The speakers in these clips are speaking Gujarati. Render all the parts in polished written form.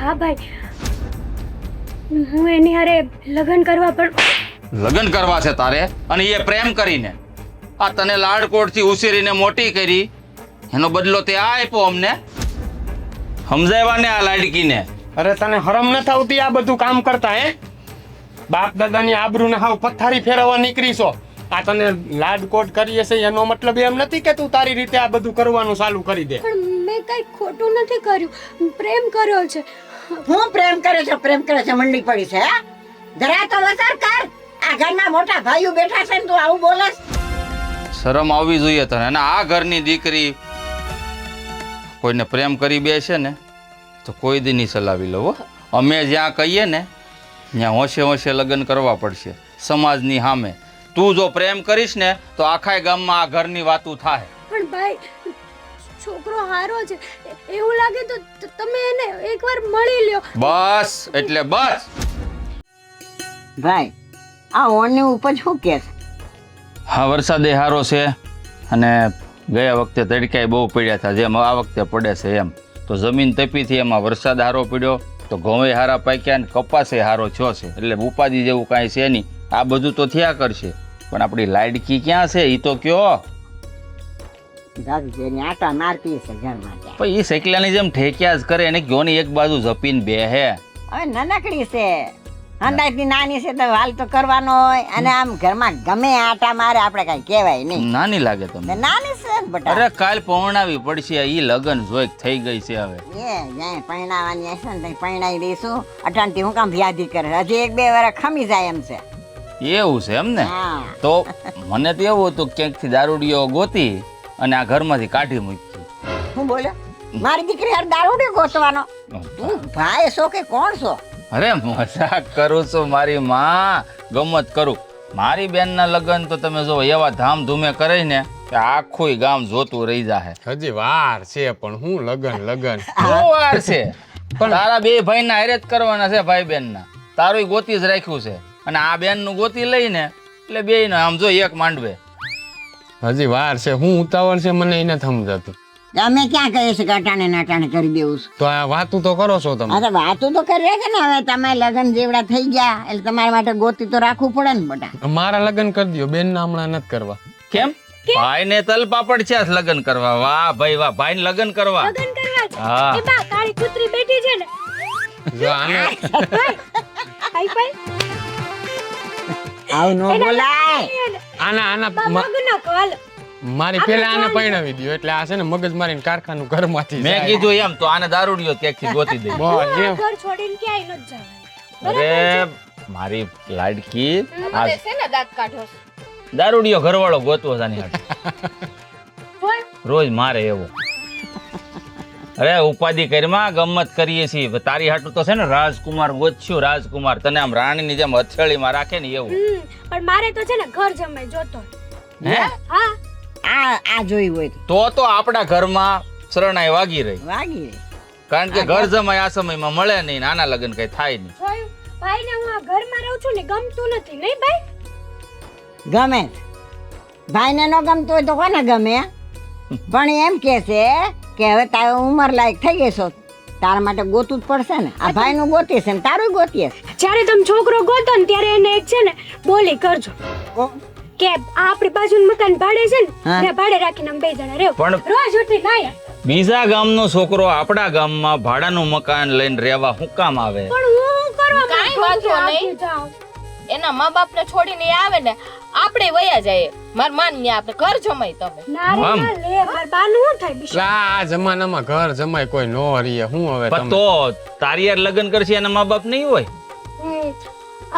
હા ભાઈ, હું એની હારે લગ્ન કરવા પણ લગ્ન કરવા છે તારે, અને એ પ્રેમ કરીને આ તને લાડકોટથી ઉછેરીને મોટી કરી, એનો બદલો તે આ આપ્યો અમને. સમજાવ્યા ને આ લાડકીને? અરે તને હરમ ન આવતી આ બધું કામ કરતા હે? બાપ દાદાની આબરૂને હાવ પથારી ફેરવવા નીકળી છો. આ તને લાડકોટ કરીએ છે એનો મતલબ એમ નથી કે તું તારી રીતે આ બધું કરવાનું ચાલુ કરી દે. પણ મેં કઈ ખોટું નથી કર્યું, પ્રેમ કર્યો છે. હું પ્રેમ કરે છે, પ્રેમ કરે છે મંડી પડી છે. હે જરા તો વિચાર કર, આ ઘરના મોટા ભાઈઓ બેઠા છે ને તું આવું બોલસ? શરમ આવવી જોઈએ તને. અને આ ઘરની દીકરી કોઈને પ્રેમ કરી બેસે ને તો કોઈ દી નહીં ચલાવી લો. અમે જ્યાં કહીએ ને ત્યાં હોંશે હોંશે લગ્ન કરવા પડશે સમાજની સામે. તું જો પ્રેમ કરીશ ને તો આખા ગામમાં આ ઘરની વાતું થાય. પણ ભાઈ, છોકરો હારો છે એવું લાગે તો તમે એને એકવાર મળી લ્યો. બસ એટલે બસ. ભાઈ આ ઓણની ઉપજ શું કે છે? હા, વરસાદે હારો છે અને ગયા વખતે તડકાએ બહુ પડ્યા હતા, જેમ આ વખતે પડે છે એમ. તો જમીન તપીથી એમાં વરસાદ હારો પડ્યો તો ઘઉંય હારા પાક્યા ને કપાસે હારો થયો છે, એટલે ઉપાધિ જેવું કાંઈ છે નહીં. આ બધું તો થયા કરશે, પણ આપણી લાડકી ક્યાં છે એ તો કયો. દાદુજી આટા મારતી છે ઘરમાં. પણ એ સૈકલાની જેમ ઠેક્યા જ કરે, એને કયો ને એક બાજુ જપીને બેહે. હવે નાનકડી છે, અંદાજની નાની છે તો હાલ તો કરવાનો હોય, અને આમ ઘરમાં ગમે આટા મારે આપણે કઈ કહેવાય નહીં. નાની લાગે તમને? નાની છે ને બટા. અરે કાલ પૌણાવી પડશે, ઈ લગન જોઈ થઈ ગઈ છે હવે. જાય પરણાવાની હશે ને પરણાવી દઈશું. અટાણથી હું કામ વ્યાધી કરે, હજી 1-2 વર્ષ ખમી જાય એમ છે. એવું છે એમ ને? હા. તો મને તો એવું હતું ક્યાંકથી દારૂડિયો ગોતી અને આ ઘરમાંથી કાઢી મૂકી. હું બોલ્યો? મારી દીકરી હાર દારૂડી ગોતવાનો? તું ભાઈ છો કે કોણ છો? અરે મજાક કરું છું મારી માં, ગમત કરું. મારી બેનના લગ્ન તો તમે જો એવા ધામધૂમે કરે ને કે આખું ગામ જોતું રહી જાય. હજી વાર છે પણ હું લગન શું વાર છે? તારા બે ભાઈના હારે જ કરવાના છે, ભાઈ બેનના. તારું ગોતી જ રાખ્યું છે, અને આ બેનનું ગોતી લઈને એટલે બેયને આમ જો એક માંડવે. હજી વાર છે. હું ઉતાવળ છે મને એને સમજાતું. અમે ક્યાં કહીએ છીએ કે અટાણે ને અટાણે કરી દેવું છે? તો આ વાતું તો કરો છો તમે. અરે વાતું તો કરીએ કે ને, હવે તમે લગ્ન જેવડા થઈ ગયા એટલે તમારા માટે ગોતી તો રાખવું પડે ને બટા. મારા લગ્ન કરી દો, બેન ના હમણાં નથી કરવા. કેમ? ભાઈ ને તલ પાપડ છે લગ્ન કરવા. વાહ ભાઈ વાહ, ભાઈ ને લગ્ન કરવા. લગ્ન કરવા છે. હા. એ બા કાળી કૂતરી બેઠી છે ને. જો આને હાઈ ભાઈ, આવું નો બોલાય. આના મગનો કોલ. મારી પેલા આને પરણાવી દો, એટલે આ છે ને મગજ મારીને કારખાનું ઘરમાંથી મેં જાય. કીધું એમ તો આને દારૂડિયો ક્યાંકથી ગોતી દે. બસ એમ. ઘર છોડીને ક્યાંય નથી જવાનું. અરે મારી લાડકી આ છે ને દાંત કાઢો છો. દારૂડિયો ઘરવાળો ગોતવો છે આની હાટુ. બોલ. રોજ મારે એવો. અરે ઉપાધિ કરીમાં ગમત કરીએ છીએ. તારી હાટુ તો છે ને રાજકુમાર ગોત્યું. રાજકુમાર તને આમ રાણીની જેમ હથેળીમાં રાખે ને એવું. પણ મારે તો છે ને ઘર જમાઈ જોતો. હે? હા. આ જોયું હોય તો આપણા ઘરમાં શરણાઈ વાગી રહી. વાગી રે. કારણ કે ઘર જમાઈ આ સમયમાં મળે નહીં, નાના લગ્ન કઈ થાય નહીં. જોયું? ભાઈને હું આ ઘરમાં રહું છું ને ગમતું નથી, નહીં ભાઈ? ગમે ભાઈને નો ગમતું હોય તો કોને ગમે? પણ એમ કે છે કે હવે તારી ઉંમર લાયક થઈ ગઈ છો, તારા માટે ગોતું જ પડશે ને. આ ભાઈ નું ગોતી છે ને તારું ગોતીએ છે. જ્યારે તમે છોકરો ગોતો ને ત્યારે એને એક છે ને બોલી કરજો કે આ આપણી બાજુનું મકાન ભાડે છે ને, હા. ત્યાં ભાડે રાખીને અમે 2 જણા રહેવું. પણ રોજ ઉઠી નાય. બીજા ગામનો છોકરો આપણા ગામમાં ભાડાનું મકાન લઈને રહેવા હું કામ આવે? પણ હું કરવા કાંઈ વાંધો નહીં. જાઉં. એના મા બાપ ને છોડીને એ આવે ને આપણે વયા જાય. માર માન ને આપણે ઘર જમાઈ તમે. ના રે આમ. ના લે, માર બાનું શું થાય બીજું? આ જમાનામાં ઘર જમાય કોઈ નો રીએ. હું હવે પણ તમે તો તારી યાર લગ્ન કરશે એના મા બાપ નહીં હોય?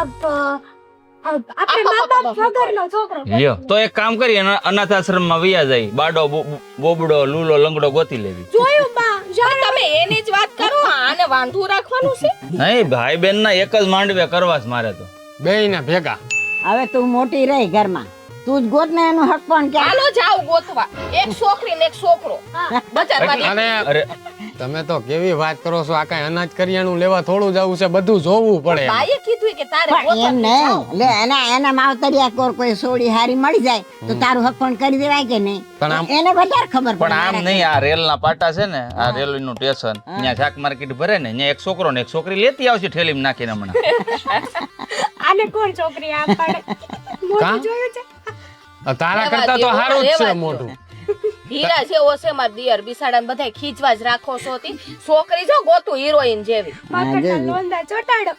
આપણે મા બાપ વગરનો છોકરો. લ્યો તો એક કામ કરી અનાથ આશ્રમમાં વયા જાય. બાડો બોબડો લૂલો લંગડો ગોતી લેવી. જોયું બા? પણ તમે એની જ વાત કરો, આને વાંધું રાખવાનું છે. નહીં, ભાઈ બેન ના એક જ માંડવે કરવા છે મારે તો. બેયને ભેગા. હવે તું મોટી રહી ઘરમાં, તું જ ગોત ને એનું હક પણ કે. ચાલો જાવ ગોતવા. એક છોકરી ને એક છોકરો. બજારમાં અરે અરે તમે તો કેવી વાત કરો છો? આ કઈ અનાજ કરિયાણું લેવા થોડું જવું છે, બધું જોવું પડે. બાઈએ કીધું કે તારે પણ એમ ગોતવાનું નહીં લે એના માવતરિયા કોર કોઈ સોડી હારી મળી જાય તો તારું હક પણ કરી દેવાય કે નહીં? પણ આમ- એને વધારે ખબર પણ પડે આમ નહીં, આ રેલના પાટા છે ને, આ રેલવેનું સ્ટેશન, ત્યાં શાક માર્કેટ ભરે ને, ત્યાં એક છોકરો ને એક છોકરી લેતી આવશે ઠેલીમાં નાખીને હમણાં. આને કોણ છોકરી આ પાડે મોઢું જોયું છે? તારા કરતા તો સારું જ છે મોઢું. હીરા જેવો છે માર દિયર બિસાડાને બધાય ખીચવા જ રાખો છો તી છોકરી જો ગોતું હિરોઈન જેવી માથાના લોંદા ચોટાડો.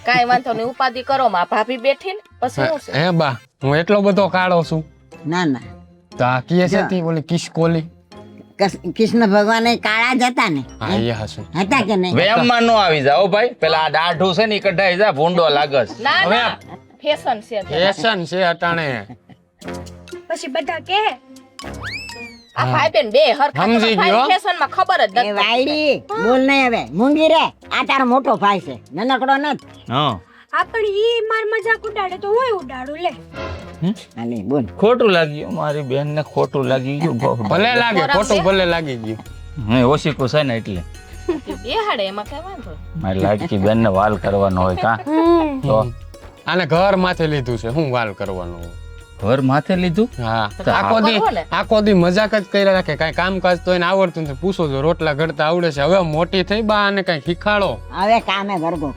કાઈ વાંધો નહીં ઉપાધિ કરો માં ભાભી બેઠી ને પછી શું છે હે બા, હું એટલો બધો કાળો છું? ના ના તો આ કીએ છે તી ઓલી કિસકોલી. કૃષ્ણ ભગવાન એ કાળા જ હતા ને? હા એ હશે. હતા કે નહીં? વેમમાં નો આવી જાઓ ભાઈ, પેલા આ દાઢું છે ને ઈ કઢાઈ જા, ભૂંડો લાગસ. ના હવે ના ફેશન છે તે. ફેશન છે અટાણે. પછી બધા કહે આ ભાઈ બેન બે હરખા સમજી ભાઈ ગયો. ફેશન માં ખબર જ એ નથી વાયડી બોલ નહીં હવે મૂંગી રે. આ તારો મોટો ભાઈ છે, નાનકડો નથી. હા, આ પણ ઈ માર મજાક ઉડાડે તો હું ઉડાડું લે. હાલે બોલ. ખોટું લાગ્યું મારી બેન ને, ખોટું લાગી ગયું. ભલે લાગે ખોટું, ભલે લાગી ગયું. હું ઓશીકું છે ને એટલે બે હાડે એમાં કઈ વાંધો મારી લાડકી બેન ને વાલ કરવાનો હોય. કા તો આને ઘર માથે લીધું છે, હું વાલ કરવાનું? ઘર માથે લીધું. હા, તો આખો દી મજાક જ કર્યા રાખે. કઈ કામકાજ તો એને આવડતું નથી. પૂછો છો રોટલા ઘડતા આવડે છે? હવે મોટી થઈ બા, આને કઈ શીખાડો. હવે કામે વર્ગો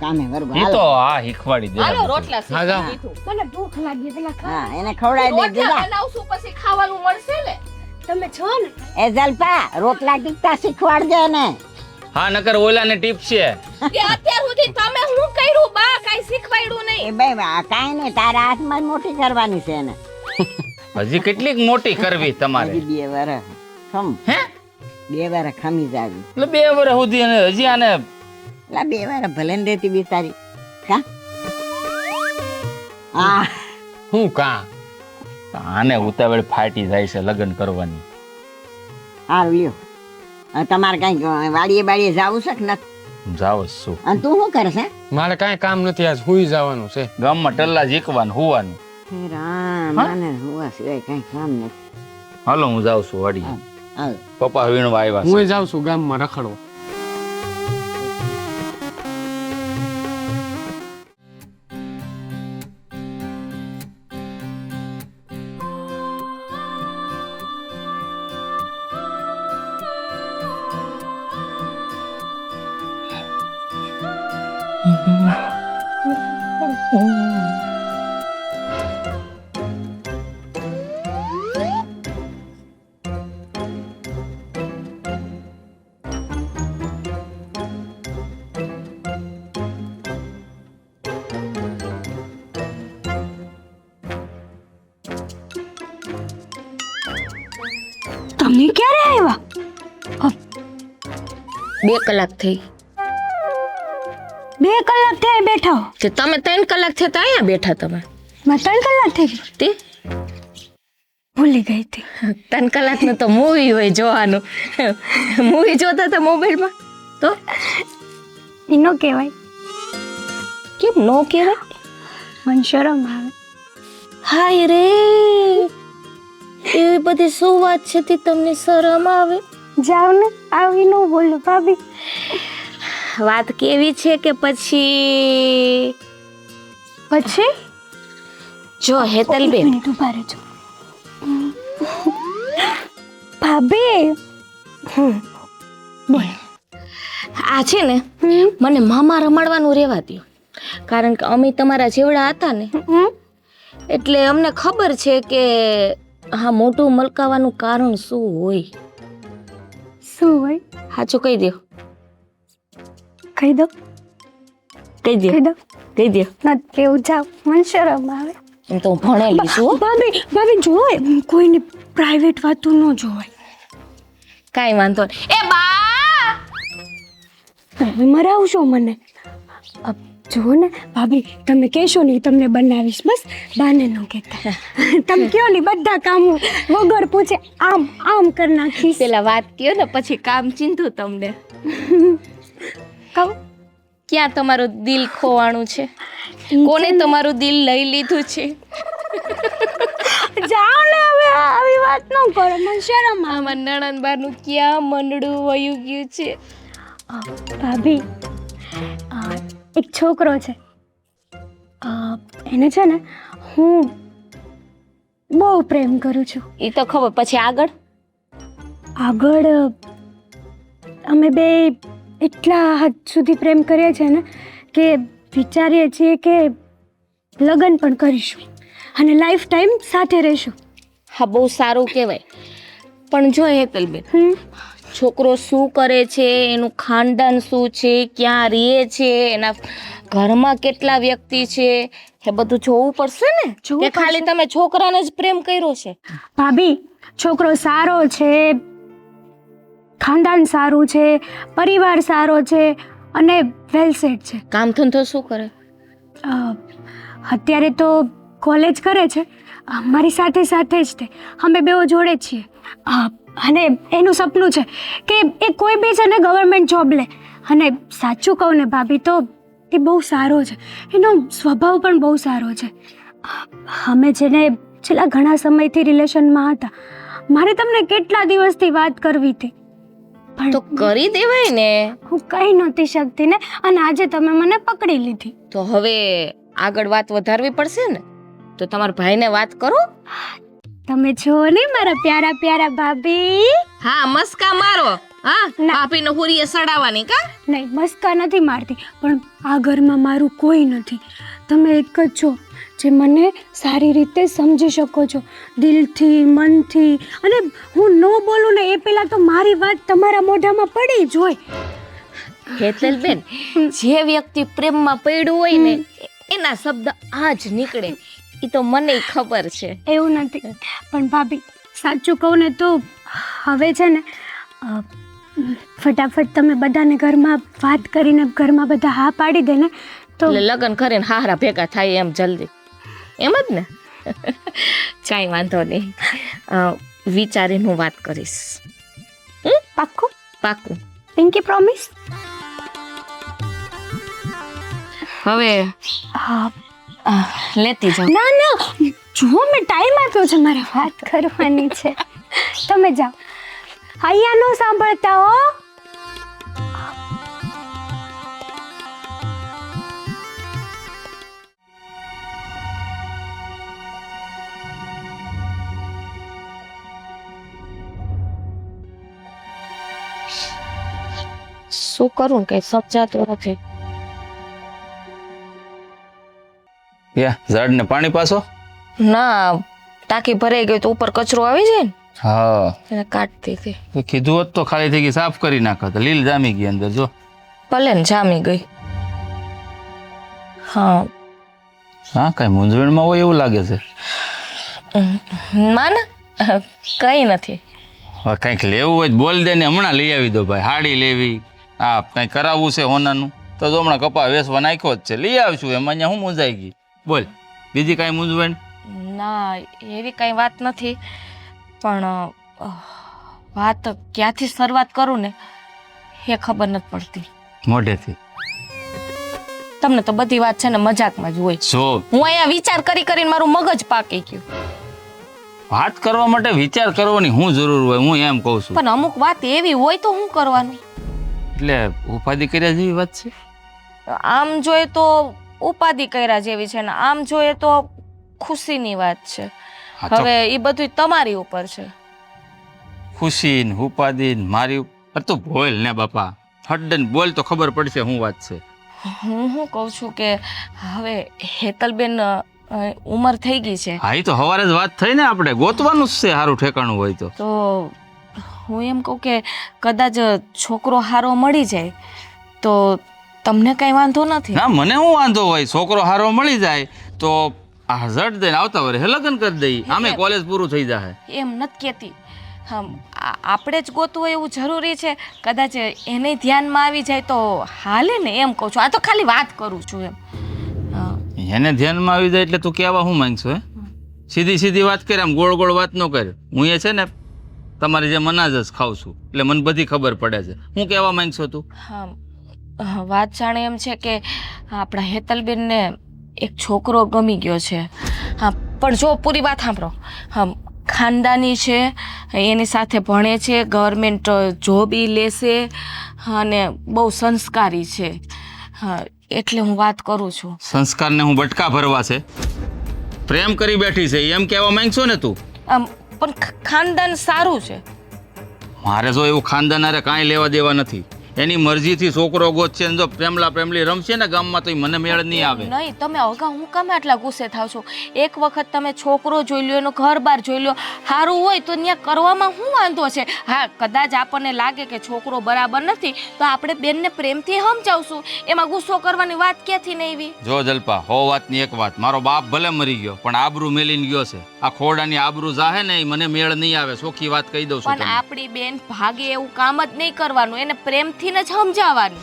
ઈ તો આ શીખવાડી દે. હાલો રોટલા હા, જાઓ. શીખી દીધું મને ભૂખ લાગી પેલા ખા. હા એને ખવડાવી દે રોટલા દીધા. બનાવશું પછી ખાવાનું મળશે ને તમે છો ને એ જલપા રોટલા ટીકતા શીખવાડજે ને. હા, નકર ઓલા ને ટીપ છે. કે અત્યાર સુધી તમે હું કર્યું બા કઈ શીખવાડ્યું નહીં એ ભાઈ કાંઈ નહીં, તારા હાથમાં જ મોટી કરવાની છે એને. હજી કેટલીક મોટી કરવી તમારે? હજી 2 વર્ષ ખમ. હે? 2 વર્ષ ખમી જાવી. એટલે 2 વર્ષ સુધી અને હજી આને એટલે 2 વર્ષ ભલે ને રહેતી બિચારી. કા આ હું કા આને ઉતાવળ ફાટી જાય છે લગ્ન કરવાની. હારું લ્યો. હવે તમારે કઈ વાડીએ બાડીએ જાવું છે કે નથી? જાવ શું? અને તું શું કરે છે? મારે કાંઈ કામ નથી, આજ હુઈ જવાનું છે. ગામમાં ટલ્લા જીકવાનું હોવાનું. હે રામ, મને હુવા સિવાય કઈ કામ નથી. હાલો હું જાઉં છું વાડી. હાલ. પપ્પા વીણવા આવ્યા છે. હું જાઉં છું ગામમાં રખડવા. તમે ક્યારે આવ્યા? 2 કલાક થઈ 2 કલાક થયા બેઠા હો. કે તમે 3 કલાક થયા તો અહીંયા બેઠા તમે માં 3 કલાક થઈ ગઈ. તે ભૂલી ગઈ હતી. 3 કલાકનું તો મૂવી હોય જોવાનું મૂવી જોતા હતા મોબાઈલમાં તો ઈ નો કહેવાય. કેમ નો કહેવાય મને શરમ આવે. હાય રે એવી બધી શું વાત છે તે તમને શરમ આવે જાવ ને આવી નો બોલો ભાભી. વાત કેવી છે કે પછી જો હેતલબેન મિનિટ ઉભા રહેજો. ભાભી આ છે ને મને મામા રમાડવાનું રહેવા દો કારણ કે અમે તમારા જેવડા હતા ને એટલે અમને ખબર છે કે હા મોઢું મલકાવાનું કારણ શું હોય. શું હોય? સાચું કહી દો કહી દો કહી દો કહી દો. કહી દો નથી કેવું, જાવ મને શરમ આવે. એમ તો હું ભણેલી છું હો. ભાભી જોવાય કોઈને પ્રાઇવેટ વાતો ન જોવાય. કાંઈ વાંધો નહીં. એ બા તમે મરાવશો મને. જુઓ ને ભાભી તમે કહેશો ને તમને બનાવીશ, બસ બાને ન કહેતા. તમે કયો ને બધા કામ વગર પૂછે આમ આમ કરી નાખીશ. પેલા વાત કયો ને પછી કામ ચીંધું તમને. કહું ક્યાં તમારું દિલ ખોવાણું છે? કોને તમારું દિલ લઈ લીધું છે? જાઓ ને હવે આવી વાત વાત ન કરો, મને શરમ આવે. આમાં નણંદ બારનું ક્યાં મંડળું વયું ગયું છે. ભાભી એક છોકરો છે, એને છે ને હું બહુ પ્રેમ કરું છું. એ તો ખબર. પછી આગળ અમે બે એટલા હદ સુધી પ્રેમ કરીએ છીએ ને કે વિચારીએ છીએ કે લગ્ન પણ કરીશું અને લાઈફ ટાઈમ સાથે રહીશું. હા, બહુ સારું કહેવાય. પણ જો હેતલબેન, છોકરો શું કરે છે, એનું ખાનદાન શું છે, ક્યાં રહે છે, એના ઘરમાં કેટલા વ્યક્તિ છે, એ બધું જોવું પડશે ને. કે ખાલી તમે છોકરાને જ પ્રેમ કર્યો છે? ભાભી, છોકરો સારો છે, ખાનદાન સારું છે, પરિવાર સારો છે અને વેલ સેટ છે. કામ ધંધો શું કરે? અત્યારે તો કોલેજ કરે છે, મારી સાથે સાથે જ તે અમે બેઓ જોડે જ છીએ. અને એનું સપનું છે કે એ કોઈ બી છે ને ગવર્મેન્ટ જોબ લે. અને સાચું કહું ને ભાભી, તો એ બહુ સારો છે, એનો સ્વભાવ પણ બહુ સારો છે. અમે જેને છેલ્લા ઘણા સમયથી રિલેશનમાં હતા, મારે તમને કેટલા દિવસથી વાત કરવી હતી, તો કરી દેવાય ને. હું કહી નહોતી શકતી ને, અને આજે તમે મને પકડી લીધી. તો હવે આગળ વાત વધારવી પડશે ને. તો તમારા ભાઈને વાત કરો. તમે છો ને મારા પ્યારા પ્યારા ભાભી. હા, મસ્કા મારો. હા, ભાભીનો હુરીએ સડાવવાની કા? નહીં, મસ્કા નથી મારતી, પણ આ ઘરમાં મારું કોઈ નથી. તમે એક જ છો જે મને સારી રીતે સમજી શકો છો, દિલથી, મનથી. અને હું ન બોલું ને એ પહેલાં તો મારી વાત તમારા મોઢામાં પડી જ હોય. હેતલબેન, જે વ્યક્તિ પ્રેમમાં પડ્યું હોય ને એના શબ્દ આ જ નીકળે. એ તો મને ખબર છે. એવું નથી, પણ ભાભી સાચું કહું ને તો હવે છે ને ફટાફટ તમે બધાને ઘરમાં વાત કરીને ઘરમાં બધા હા પાડી દે ને તો એટલે લગ્ન કરીને હારા ભેગા થાય એમ જલ્દી. એમ જ ને? કાંઈ વાંધો નહીં, વિચારીને હું વાત કરીશ. પાક્કું? પાકું. પિંકી પ્રોમિસ? હવે હા. લેતી જાઓ. ના ના, જુઓ મેં ટાઈમ આપ્યો છે, મારે વાત કરવાની છે. તમે જાઓ. અહીંયા નો સાંભળતા હો. શું કરું ને કઈ સમજાતું નથી. ઝાડને પાણી પાછો. ના, ટાંકી ભરાઈ ગઈ તો ઉપર કચરો આવી જાય ને, હા, એને કાઢતી હતી. તો કીધું હોત તો ખાલી થઈ ગઈ, સાફ કરી નાખત. લીલ જામી ગઈ અંદર જો. ભલે ને જામી ગઈ. હા હા, કઈ મૂંઝવણમાં હોય એવું લાગે છે. ના ના, કઈ નથી. હવે કંઈક લેવું હોય તો બોલ દે ને, હમણાં લઈ આવી દો ભાઈ. હાડી લેવી, હા કંઈક કરાવવું છે હોનાનું તો જો હમણાં કપા વેસવા નાખ્યો જ છે, લઈ આવશું. એમાં અહીંયા હું મૂંઝાઈ ગઈ? બોલ, બીજી કાંઈ મૂંઝવણ? ના, એવી કઈ વાત નથી, પણ વાત ક્યાંથી શરૂઆત કરું ને એ ખબર નથી પડતી. મોઢેથી. તમને તો બધી વાત છે ને મજાકમાં જ હોય. જો હું અહીંયા વિચાર કરી કરીને મારું મગજ પાકી ગયું. વાત કરવા માટે વિચાર કરવાની શું જરૂર હોય, હું એમ કહું છું. પણ અમુક વાત એવી હોય તો શું કરવાનું? એટલે ઉપાધિ કર્યા જેવી વાત છે. આમ જોઈએ તો ઉપાધિ કર્યા જેવી છે ને આમ જોઈએ તો ખુશીની વાત છે. હા તો હવે એ બધું તમારી ઉપર છે. ખુશી ને ઉપાધિ ને મારી ઉપર તો બોલ ને બાપા, હડન બોલ તો ખબર પડશે શું વાત છે. હું કહું છું કે હવે હેતલબેન ઉંમર થઈ ગઈ છે. હા, એ તો સવારે જ વાત થઈ ને, આપણે ગોતવાનું જ છે સારું ઠેકાણું હોય તો. તો હું એમ કહું કે કદાચ છોકરો હારો મળી જાય તો તમને કઈ વાંધો નથી? ના, મને શું વાંધો હોય, છોકરો સારો મળી જાય તો આ ઝટ દઈને આવતા વર્ષે લગ્ન કરી દઈ. આમે કોલેજ પૂરું થઈ જાય. એમ નથી કહેતી. આપણે જ ગોતવું હોય એવું જરૂરી છે? કદાચ એને ધ્યાનમાં આવી જાય તો હાલે ને, એમ કહું છું. આ તો ખાલી વાત કરું છું એમ. એને ધ્યાનમાં આવી જાય એટલે તું કહેવા શું માંગશો? હે, સીધી સીધી વાત કરે, આમ ગોળ ગોળ વાત ન કરે. હું એ છે ને તમારી જે અનાજ જ ખાઉં છું એટલે મને બધી ખબર પડે છે. હું કહેવા માંગશો તું? હા, વાત જાણે એમ છે કે આપણા હેતલબેનને એક છોકરો ગમી ગયો છે. હા, પણ જો પૂરી વાત સાંભળો. ખાનદાની છે, એની સાથે ભણે છે, ગવર્મેન્ટ જોબ ઈ લેશે અને બહુ સંસ્કારી છે. હા, એટલે હું વાત કરું છું. સંસ્કારને હું બટકા ભરવા છે? પ્રેમ કરી બેઠી છે એમ કહેવા માંગશો ને તું? પણ ખાનદાન સારું છે. મારે જો એવું ખાનદાન હારે કાંઈ લેવા દેવા નથી. એની મરજીથી છોકરો ગોતશે ને જો પ્રેમલી રમશે ને ગામમાં તો ઈ મને મેળ નહીં આવે. નહીં, તમે અગા હું કામે આટલા ગુસ્સે થાવ છો? એક વખત તમે છોકરો જોઈ લ્યો, એનો ઘર બાર જોઈ લ્યો. સારું હોય તો ત્યાં કરવામાં શું વાંધો છે? હા, કદાચ આપણને લાગે કે છોકરો બરાબર નથી તો આપણે બેનને પ્રેમથી સમજાવશું. એમાં ગુસ્સો કરવાની વાત ક્યાંથી નહીં આવી? જો જલપા, હો વાતની એક વાત, મારો બાપ ભલે મરી ગયો પણ આબરૂ મેલીને ગયો છે. આ ખોડાની આબરૂ જાહે ને ઈ મને મેળ નહીં આવે. ચોખ્ખી વાત કહી દઉં છું પણ તમને. આપણી બેન ભાગે એવું કામ જ નહીં કરવાનું, એને પ્રેમથી જ સમજાવવાનું.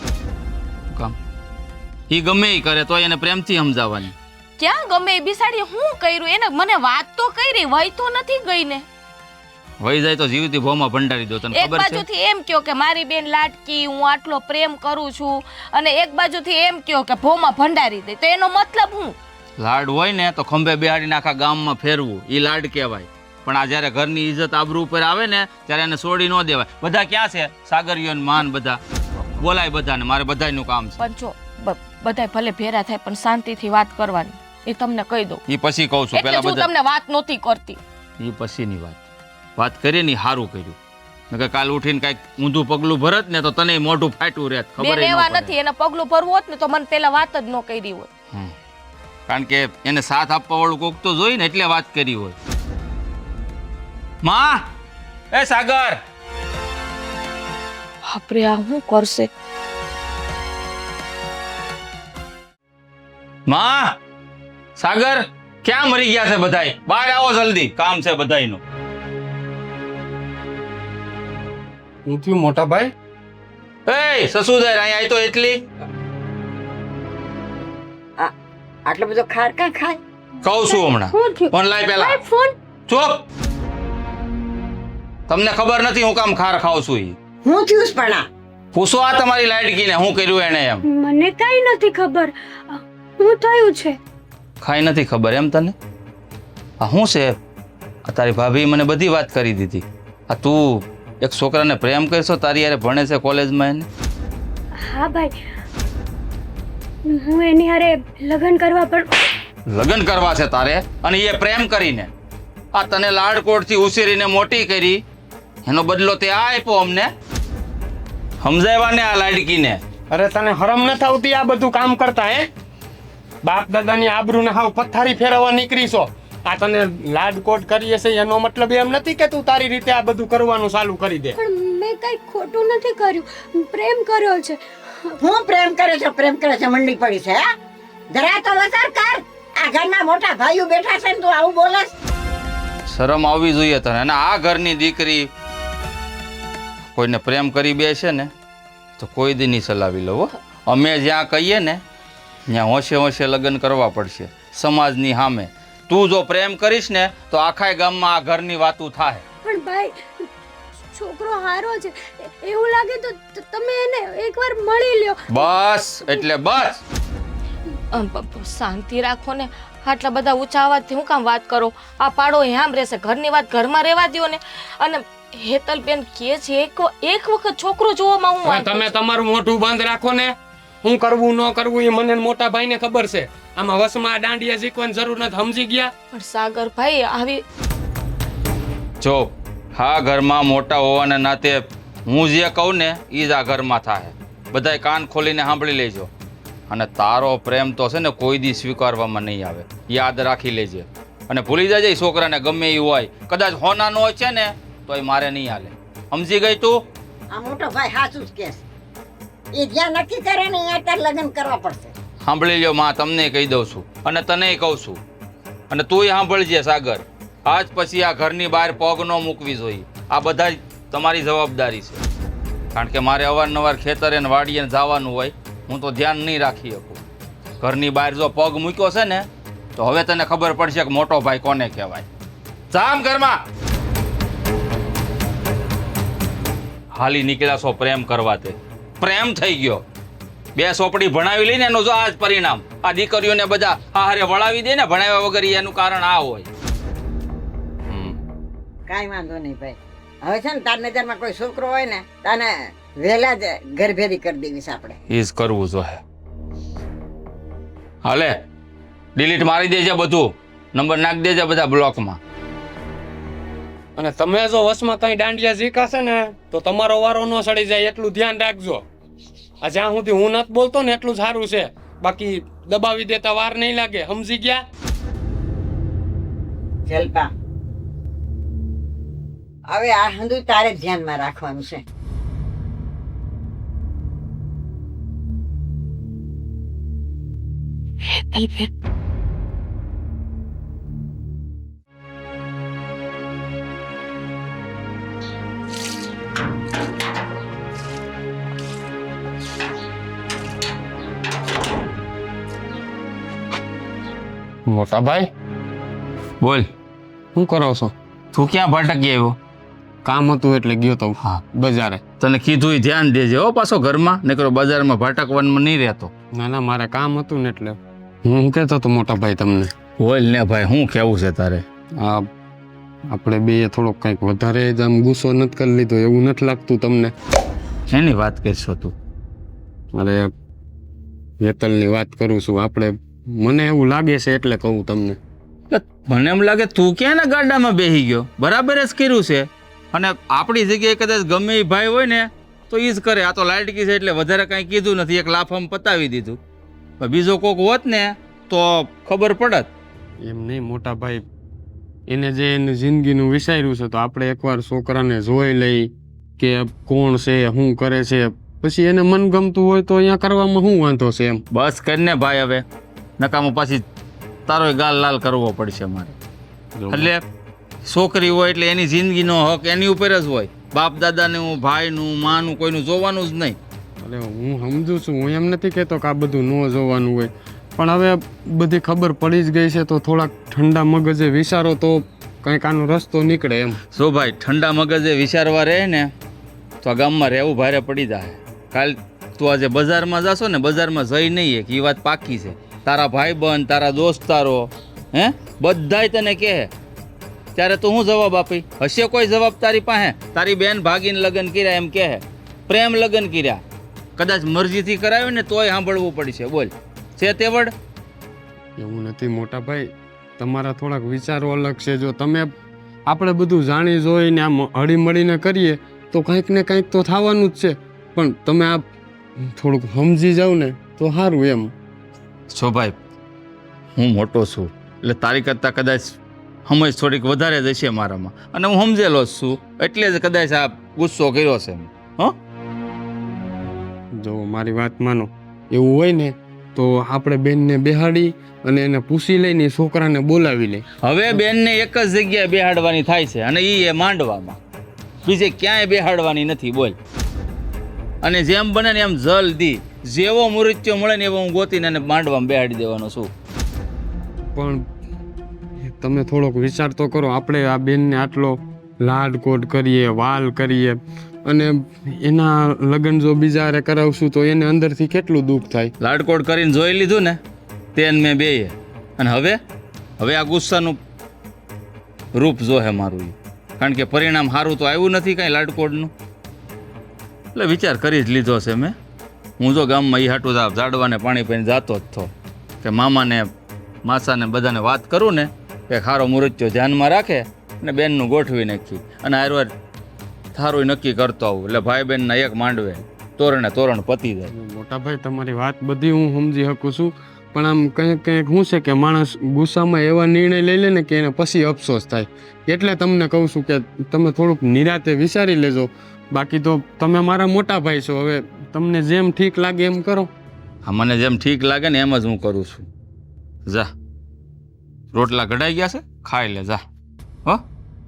કામ ઈ ગમે ઈ કરે તો એને પ્રેમથી સમજાવવાની. ક્યાં ગમે એ બિસાડી હું કર્યું એને? મને વાત તો કરી, વહી તો નથી ગઈ ને. વહી જાય તો જીવતી ભોમાં ભંડારી દો. તને એક ખબર છે? બાજુથી એમ કહો કે મારી બેન લાડકી, હું આટલો પ્રેમ કરું છું, અને એક બાજુથી એમ કહો કે ભોમાં ભંડારી દે, તો એનો મતલબ હું? લાડ હોય ને તો ખંભે બેહાડીને આખા ગામમાં ફેરવું, ઈ લાડ કહેવાય. પણ આ જ્યારે ઘરની ઇજ્જત આબરૂ ઉપર આવે ને ત્યારે એને છોડી ન દેવાય. બધા ક્યાં છે? સાગરીયો ને માન બધા બોલાય બધાને, મારે બધાયનું કામ છે. પણ જો બધાય ભલે ભેરા થાય પણ શાંતિથી વાત કરવાની, એ તમને કહી દઉં. ઈ પછી કહું છું. એટલે પેલા હું બધા તમને વાત નહોતી કરતી. ઈ પછીની વાત કરી ને સારું કર્યું. નકર કાલ ઉઠીને કઈક ઊંધું પગલું ભરત ને તો તને મોઢું ફાટ્યું રહેત. ખબર બેન એવા નથી, એને પગલું ભરવું હોત ને તો મને પેલા વાત જ ન કરી હોત. કારણ કે એને સાથ આપવા વાળું કોક તો જોઈ ને એટલે વાત કરી હોય. માં, એ સાગર, બાપરે, આ શું કરશે? માં, સાગર, ક્યાં મરી ગયા છે બધાય? બહાર આવો જલ્દી, કામ છે બધાયનું. હું થયું મોટા ભાઈ? એ સસુદર, અહીંયા આય તો એટલી. આટલો બધો ખાર કાં ખાય? કહું છું હમણાં. શું થયું? ફોન લાય પેલા. ફોન ચૂપ. તમને ખબર નથી હું કામ ખાર ખાઉં છું ઈ? હું થયું પણ આ પૂછો આ તમારી લાડકીને હું કર્યું એને એમ. મને કઈ નથી ખબર. શું થયું છે? ખાઈ નથી ખબર એમ તને? આ શું છે? આ તારી ભાભી મને બધી વાત કરી દીધી. આ તું એક છોકરાને પ્રેમ કરશો, તારી યારે ભણે છે કોલેજમાં એને? હા ભાઈ, હું એની હારે લગ્ન કરવા પણ લગ્ન કરવા છે તારે, અને એ પ્રેમ કરીને આ તને લાડકોટથી ઉછેરીને મોટી કરી, એનો બદલો તે આ આપ્યો અમને. સમજાવ્યા ને આ લાડકીને? અરે તને હરમ ન આવતી આ બધું કામ કરતા? હે, બાપ દાદાની આબરૂને હાવ પથ્થારી ફેરવવા નીકળી છો. આ તને લાડકોટ કરીએ છે એનો મતલબ એમ નથી કે તું તારી રીતે આ બધું કરવાનું ચાલુ કરી દે. પણ મેં કઈ ખોટું નથી કર્યું, પ્રેમ કર્યો છે. હું પ્રેમ કરે છે મંડી પડી છે. હે, જરા તો વસાર કર. આ ઘરના મોટા ભાઈઓ બેઠા છે ને તું આવું બોલસ? શરમ આવવી જોઈએ તને. અને આ ઘરની દીકરી કોઈને પ્રેમ કરી બેસે ને તો કોઈ દી નહીં ચલાવી લો. અમે જ્યાં કહીએ ને ત્યાં હોશે હોશે લગ્ન કરવા પડશે સમાજની સામે. તું જો પ્રેમ કરીશ ને તો આખા ગામમાં આ ઘરની વાતું થાય. પણ ભાઈ, છોકરો હારો છે એવું લાગે તો તમે એને એકવાર મળી લ્યો. બસ એટલે બસ. શાંતિ રાખો ને, આટલા બધા ઊંચા અવાજથી હું કામ વાત કરો? આ પાડો હેમ રહેશે, ઘરની વાત ઘરમાં રહેવા દ્યો ને. અને હેતલબેન કહે છે એક વખત છોકરો જોવામાં હું હવે વાંધો તમે છે. તમારું મોઢું બંધ રાખો ને. હું કરવું ન કરવું એ મને મોટા ભાઈને ખબર છે. આમાં વસમાં આ દાંડિયા શીખવાની જરૂર નથી, સમજી ગયા? પણ સાગર ભાઈ આવી જો હા ઘરમાં મોટા હોવાના નાતે હું જે કહું ને એ જ આ ઘરમાં થાય. બધાય કાન ખોલીને સાંભળી લેજો. અને તારો પ્રેમ તો છે ને કોઈ દી સ્વીકારવામાં નહીં આવે, યાદ રાખી લેજે. અને ભૂલી જજે ઈ છોકરાને ગમે એ હોય, કદાચ હોનાનો હોય છે ને તો એ મારે નહીં હાલે. સમજી ગઈ તું? આ મોટો ભાઈ સાચું જ કહે છે. એ જ્યાં નક્કી કરે ને ત્યાં તાર લગ્ન કરવા પડશે. સાંભળી લ્યો માં, તમને કહી દઉં છું અને તને કહું છું. અને તુંય સાંભળજે સાગર, આજ પછી આ ઘરની બહાર પગ ન મૂકવી જોઈએ. આ બધા જ તમારી જવાબદારી છે. કારણ કે મારે અવારનવાર ખેતરે ને વાડીએ જવાનું હોય, હું તો ધ્યાન નહીં રાખી શકું. ઘરની બહાર જો પગ મૂક્યો છે ને તો હવે તને ખબર પડશે કે મોટો ભાઈ કોને કહેવાય. જામ ઘરમાં. હાલી નીકળ્યા છો પ્રેમ કરવા, તે પ્રેમ થઈ ગયો. બે સોપડી ભણાવી લઈને એનું જો આ જ પરિણામ. આ દીકરીઓને બધા હારે વળાવી દે ને ભણાવ્યા વગર, એનું કારણ આ હોય. કાંઈ વાંધો નહીં ભાઈ. હવે છે ને તાર નજરમાં કોઈ છોકરો હોય ને તને વહેલા જ ઘર ભેરી કરી દેવીશ આપણે. એ જ કરવું જોઈએ. હાલે ડિલીટ મારી દેજે બધું, નંબર નાખી દેજે બધા બ્લોકમાં. અને તમે જો વસમાં કઈ દાંડિયા ઝીકાશે ને તો તમારો વારો ન સડી જાય એટલું ધ્યાન રાખજો. આ જ્યાં સુધી હું નથી બોલતો ને એટલું સારું છે, બાકી દબાવી દેતા વાર નહીં લાગે. સમજી ગયા? જલપા, હવે આ હંધુ તારે જ ધ્યાનમાં રાખવાનું છે. મોટા ભાઈ બોલ, શું કરો છો? તું ક્યાં ભટકી આવ્યો? કામ હતું એટલે ગયો તો હા બજારે. તને કીધું ધ્યાન દેજે હો, પાછો ઘરમાં નકરો બજારમાં ભટકવામાં નહીં રહેતો. ના ના, મારે કામ હતું ને એટલે હું કહેતો હતો મોટા ભાઈ તમને. બોલ ને ભાઈ, શું કેવું છે તારે? આ આપણે બે થોડોક કંઈક વધારે જ આમ ગુસ્સો નથી કરી લીધો એવું નથી લાગતું તમને? એની વાત કરશો તું? અરે વેતલની વાત કરું છું. આપણે મને એવું લાગે છે એટલે કહું તમને. મને એમ લાગે તું ક્યાં ના ગાડામાં બેસી ગયો. બરાબર જ કર્યું છે. અને આપણી જગ્યાએ કદાચ ગમે એ ભાઈ હોય ને તો એ જ કરે. આ તો લાડકી છે એટલે વધારે કાંઈ કીધું નથી, એક લાફામાં પતાવી દીધું. પણ બીજો કોક હોત ને તો ખબર પડત. એમ નહીં મોટા ભાઈ, એને જે એની જિંદગીનું વિચાર્યું છે તો આપણે એકવાર છોકરાને જોઈ લઈ કે કોણ છે, શું કરે છે, પછી એને મન ગમતું હોય તો અહીંયા કરવામાં શું વાંધો છે એમ. બસ કરીને ભાઈ, હવે નકામો પાછી તારો ગાલ લાલ કરવો પડશે મારે. એટલે છોકરી હોય એટલે એની જિંદગીનો હક એની ઉપર જ હોય. બાપ દાદાનું, ભાઈનું, માનું કોઈનું જોવાનું જ નહીં. અરે હું સમજુ છું, હું એમ નથી કહેતો કે આ બધું ન જોવાનું હોય, પણ હવે બધી ખબર પડી જ ગઈ છે તો થોડાક ઠંડા મગજે વિચારો તો કંઈક આનો રસ્તો નીકળે એમ. જો ભાઈ, ઠંડા મગજે વિચારવા રહે ને તો આ ગામમાં રહેવું ભારે પડી જાય. કાલ તું આજે બજારમાં જાશો ને, બજારમાં જઈ નહીં એક, એ વાત પાકી છે. તારા ભાઈ બંધ, તારા દોસ્તારો, હે બધાય તને કહે, ત્યારે તું શું જવાબ આપી? હશે કોઈ જવાબ તારી પાસે? તારી બેન ભાગીને લગ્ન કર્યા એમ કહે, પ્રેમ લગ્ન કર્યા, કદાચ મરજીથી કરાવ્યું ને તોય સાંભળવું પડશે. બોલ, છે તેવડ? એવું નથી મોટા ભાઈ, તમારા થોડાક વિચારો અલગ છે. જો તમે આપણે બધું જાણી જોઈને આમ હળી મળીને કરીએ તો કંઈક ને કંઈક તો થવાનું જ છે. પણ તમે આ થોડુંક સમજી જાવ ને તો સારું એમ. છો ભાઈ, હું મોટો છું એટલે તારી કરતાં કદાચ સમજ થોડીક વધારે જ હશે મારામાં, અને હું સમજેલો જ છું એટલે જ કદાચ આ ગુસ્સો કર્યો છે. હો, જો મારી વાત માનો, એવું હોય ને તો આપણે બેનને બેહાડી અને એને પૂછી લઈને છોકરાને બોલાવી લે. હવે બેનને એક જ જગ્યાએ બેહાડવાની થાય છે, અને એ માંડવામાં, બીજે ક્યાંય બેહાડવાની નથી. બોલ, અને જેમ બને ને એમ જલ્દી જેવો મૃત્યુ મળે ને એવો હું ગોતીને એને માંડવામાં બેહાડી દેવાનો છું. પણ તમે થોડોક વિચાર તો કરો. આપણે આ બેનને આટલો લાડકોટ કરીએ, વાલ કરીએ, અને એના લગ્ન જો બીજા હારે કરાવશું તો એને અંદરથી કેટલું દુઃખ થાય. લાડકોડ કરીને જોઈ લીધું ને તેન મેં બેય, અને હવે આ ગુસ્સાનું રૂપ જોહે મારું ઈ. કારણ કે પરિણામ સારું તો આવ્યું નથી કાંઈ લાડકોડનું. એટલે વિચાર કરી જ લીધો છે મેં. હું જો ગામમાં એ હાટું ઝાડવાને પાણી પીને જાતો જ થો કે મામાને, માસાને બધાને વાત કરું ને કે ખારો મૃત્યુ ધ્યાનમાં રાખે અને બેનનું ગોઠવી નાખી, અને આરવાર થારું નક્કી કરતો આવું. એટલે ભાઈ બહેનના એક માંડવે તોરણે તોરણ પતી જાય. મોટા ભાઈ, તમારી વાત બધી હું સમજી શકું છું, પણ આમ કંઈક શું છે કે માણસ ગુસ્સામાં એવા નિર્ણય લઈ લે ને કે એને પછી અફસોસ થાય. એટલે તમને કહું છું કે તમે થોડુંક નિરાતે વિચારી લેજો. બાકી તો તમે મારા મોટા ભાઈ છો, હવે તમને જેમ ઠીક લાગે એમ કરો. હા, મને જેમ ઠીક લાગે ને એમ જ હું કરું છું. જા, રોટલા ઘડાઈ ગયા છે, ખાઈ લે જા. હો,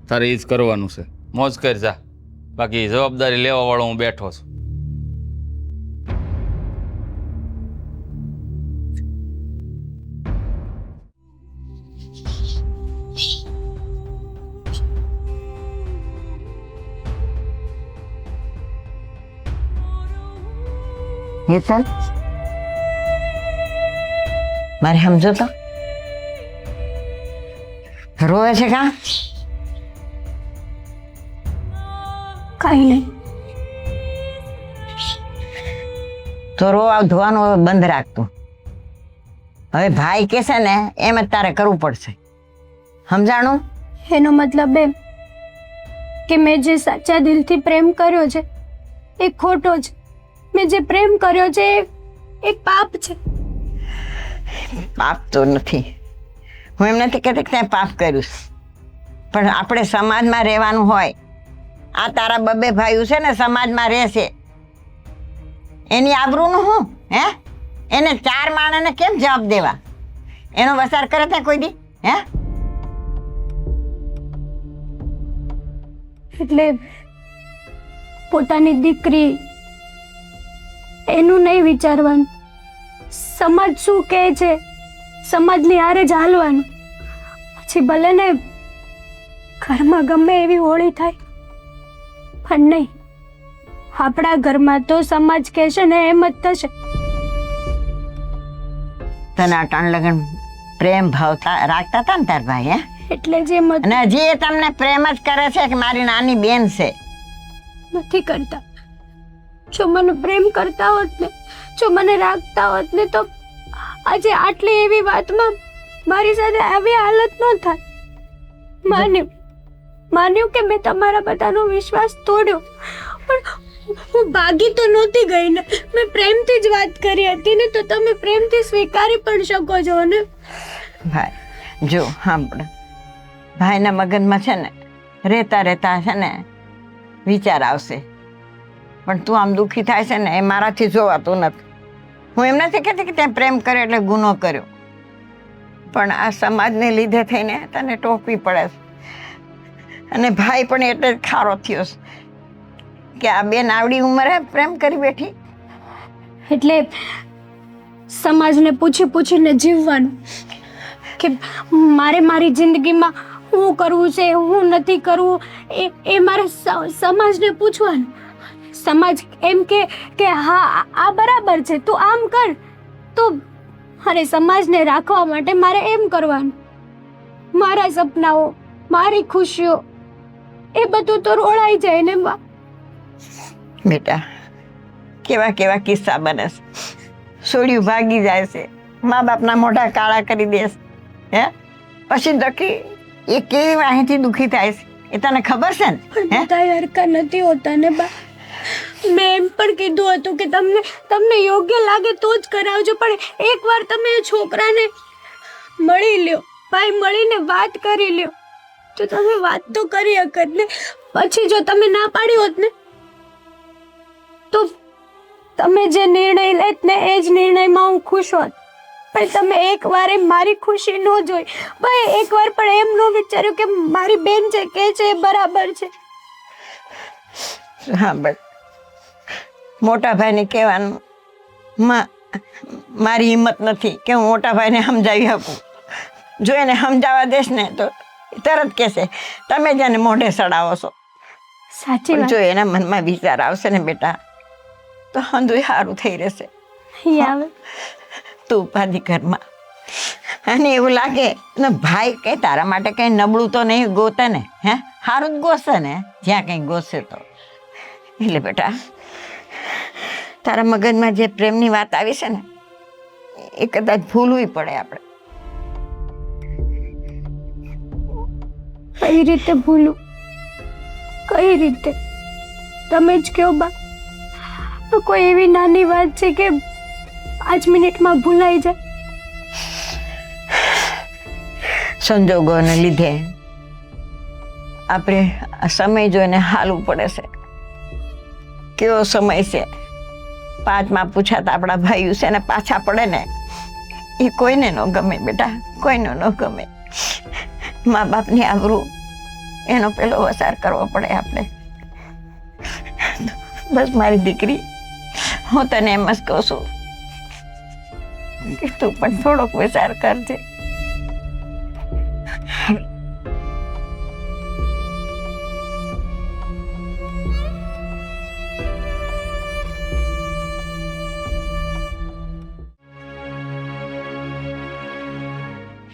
તારે એ જ કરવાનું છે, મોજ કર જા. બાકી જવાબદારી લેવા વાળો હું બેઠો છું. હેતલ, મારે સમજો તો રોવે છે કા? કાંઈ નહીં. તો રોવા ધોવાનું હવે બંધ રાખતું. હવે ભાઈ કહેશે ને એમ જ તારે કરવું પડશે. સમજાણું? એનો મતલબ એમ કે મેં જે સાચા દિલથી પ્રેમ કર્યો છે એ ખોટો છે. મેં જે પ્રેમ કર્યો છે એ પાપ છે. પાપ તો નથી. હું એમ નથી કહેતી કે ત્યાં પાપ કર્યું છે. પણ આપણે સમાજમાં રહેવાનું હોય. આ તારા બબે ભાઈઓ છે ને સમાજમાં રહેશે, એની આબરૂનું હું હે? એને 4 માણસને કેમ જવાબ દેવા? એનો વસાર કરે ત્યાં કોઈ દી હે? એટલે પોતાની દીકરી એનું નહીં વિચારવાનું. સમાજ શું કહે છે સમાજની હારે જ હાલવાનું. પછી ભલે ને ઘરમાં ગમે એવી હોળી થાય, પણ નહીં, આપણા ઘરમાં તો સમાજ કહેશે ને એમ જ થશે. તને અટાણ લગન પ્રેમ ભાવ રાખતા હતા ને તાર ભાઈ હે? એટલે જે મત અને હજી એ તમને પ્રેમ જ કરે છે કે મારી નાની બેન છે? નથી કરતા. જો મને પ્રેમ કરતા હોત ને, જો મને રાખતા હોત ને, તો આજે આટલી એવી વાતમાં મારી સાથે આવી હાલત ન થાય. માન્યું કે મેં તમારા બધાનો વિશ્વાસ તોડ્યો, પણ હું ભાગી તો નહોતી ગઈ ને. મેં પ્રેમથી જ વાત કરી હતી ને, તો તમે પ્રેમથી સ્વીકારી પણ શકો છો ને. ભાઈ જો સાંભળ, ભાઈના મગજમાં છે ને રહેતા રહેતા છે ને વિચાર આવશે, પણ તું આમ દુઃખી થાય છે ને એ મારાથી જોવાતું નથી. હું એમ નથી કહેતી કે ત્યાં પ્રેમ કર્યો એટલે ગુનો કર્યો, પણ આ સમાજને લીધે થઈને તને ટોકવી પડે છે. અને ભાઈ પણ એટલે જ ખારો થયો છે કે આ બેન આવડી ઉંમરે પ્રેમ કરી બેઠી. એટલે સમાજને પૂછી પૂછીને જીવવાનું કે મારે મારી જિંદગીમાં શું કરવું છે, હું નથી કરવું, એ મારે સમાજને પૂછવાનું. સમાજ એમ કે હા આ બરાબર છે, તું આમ કર, તો અરે સમાજને રાખવા માટે મારે એમ કરવાનું. મારા સપનાઓ, મારી ખુશીઓ, એ બધું તો રોળાઈ જાય ને બા. બેટા, કેવા કેવા કિસ્સા બને છે. સોડિયું ભાગી જાય છે, મા બાપના મોઢા કાળા કરી દેશે હે? પછી દકી એ કેવી વાહીથી દુઃખી થાય છે એ તને ખબર છે ને? પણ બધા હરકા નથી હોતા ને બા. મેં એમ પણ કીધું હતું કે તમને યોગ્ય લાગે તો જ કરાવજો, પણ એકવાર તમે એ છોકરાને મળી લ્યો, ભાઈ મળીને વાત કરી લ્યો, તો તમે વાત તો કરી શકત ને. પછી જો તમે ના પાડી હોત ને, તો તમે જે નિર્ણય લેત ને એ જ નિર્ણયમાં હું ખુશ હોત. પણ તમે એકવાર મારી ખુશી ન જોઈ, ભાઈ એકવાર પણ એમ ન વિચાર્યું કે મારી બેન જે કહે છે એ બરાબર છે. હા બસ મોટા ભાઈને કહેવાનું, મારી હિંમત નથી કે હું મોટા ભાઈને સમજાવી શકું. જો એને સમજાવવા દેશ ને તો તરત કહેશે તમે જેને મોઢે સડાવો છો. સાચી વાત. જો એના મનમાં વિચાર આવશે ને બેટા, તો હંધુય સારું થઈ રહેશે. આવે તું ઉપાધિ ઘરમાં. અને એવું લાગે ને ભાઈ કઈ તારા માટે કઈ નબળું તો નહીં ગોતે ને, હે? સારું જ ગોશે ને જ્યાં કંઈ ગોશે તો. એટલે બેટા તારા મગજમાં જે પ્રેમની વાત આવી છે ને એ કદાચ ભૂલવી પડે આપણે. કઈ રીતે ભૂલું? કઈ રીતે? તમે જ કહો બા. કોઈ એવી નાની વાત છે કે 5 મિનિટમાં ભૂલાઈ જાય? સંજોગોને લીધે આપણે આ સમય જોઈને હાલવું પડે છે. કેવો સમય છે, 5માં પૂછાતા આપણા ભાઈઓ છે ને પાછા પડે ને એ કોઈને ન ગમે બેટા, કોઈને ન ગમે. મા બાપની આબરૂ એનો પેલો વસાર કરવો પડે આપણે. બસ મારી દીકરી, હું તને એમ જ કહું છું કે તું પણ થોડોક વિચાર કરજે.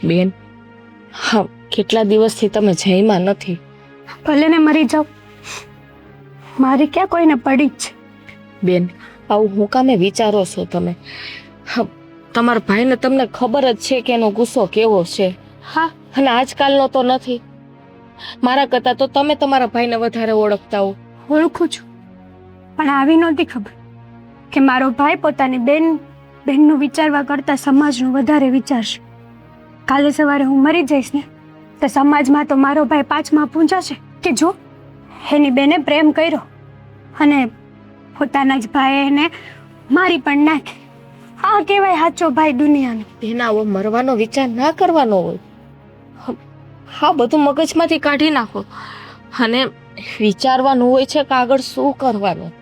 બેન, હા, કેટલા દિવસથી તમે જઈમાં નથી. ભલે ને મરી જાઓ, મારી ક્યાં કોઈને પડી જ છે. બેન આવું હું કામે વિચારો છો તમે? તમારા ભાઈને તમને ખબર જ છે કે એનો ગુસ્સો કેવો છે. હા, અને આજકાલનો તો નથી. મારા કરતાં તો તમે તમારા ભાઈને વધારે ઓળખતા હો. ઓળખું છું, પણ આવી નહોતી ખબર કે મારો ભાઈ પોતાની બેનનું વિચારવા કરતાં સમાજનું વધારે વિચારશે. કાલે સવારે હું મરી જઈશ ને તો સમાજમાં તો મારો ભાઈ પાછમાં પૂંજાશે કે જો એની બેને પ્રેમ કર્યો અને પોતાના જ ભાઈ એને મારી પણ નાખે. આ કહેવાય સાચો ભાઈ દુનિયાનો. બેન આવો મરવાનો વિચાર ના કરવાનો હોય. હા બધું મગજમાંથી કાઢી નાખો અને વિચારવાનું હોય છે કે આગળ શું કરવાનું.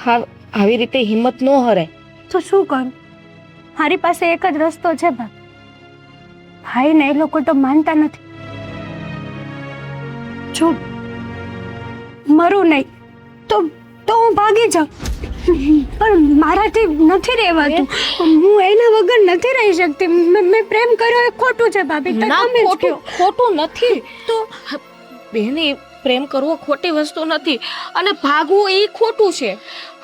હા આવી રીતે હિંમત ન હરાય. તો શું કરું? મારી પાસે એક જ રસ્તો છે બા. ભાઈ ને એ લોકો તો માનતા નથી. જો મરું નહીં તો હું ભાગી જાઉં, પણ મારાથી નથી રહેવાતું. હું એના વગર નથી રહી શકતી. મેં પ્રેમ કર્યો એ ખોટું છે ભાભી. ના તમે જ ખોટું કહો. ખોટું નથી. તો બેન એ પ્રેમ કરવો ખોટી વસ્તુ નથી અને ભાગવું એ ખોટું છે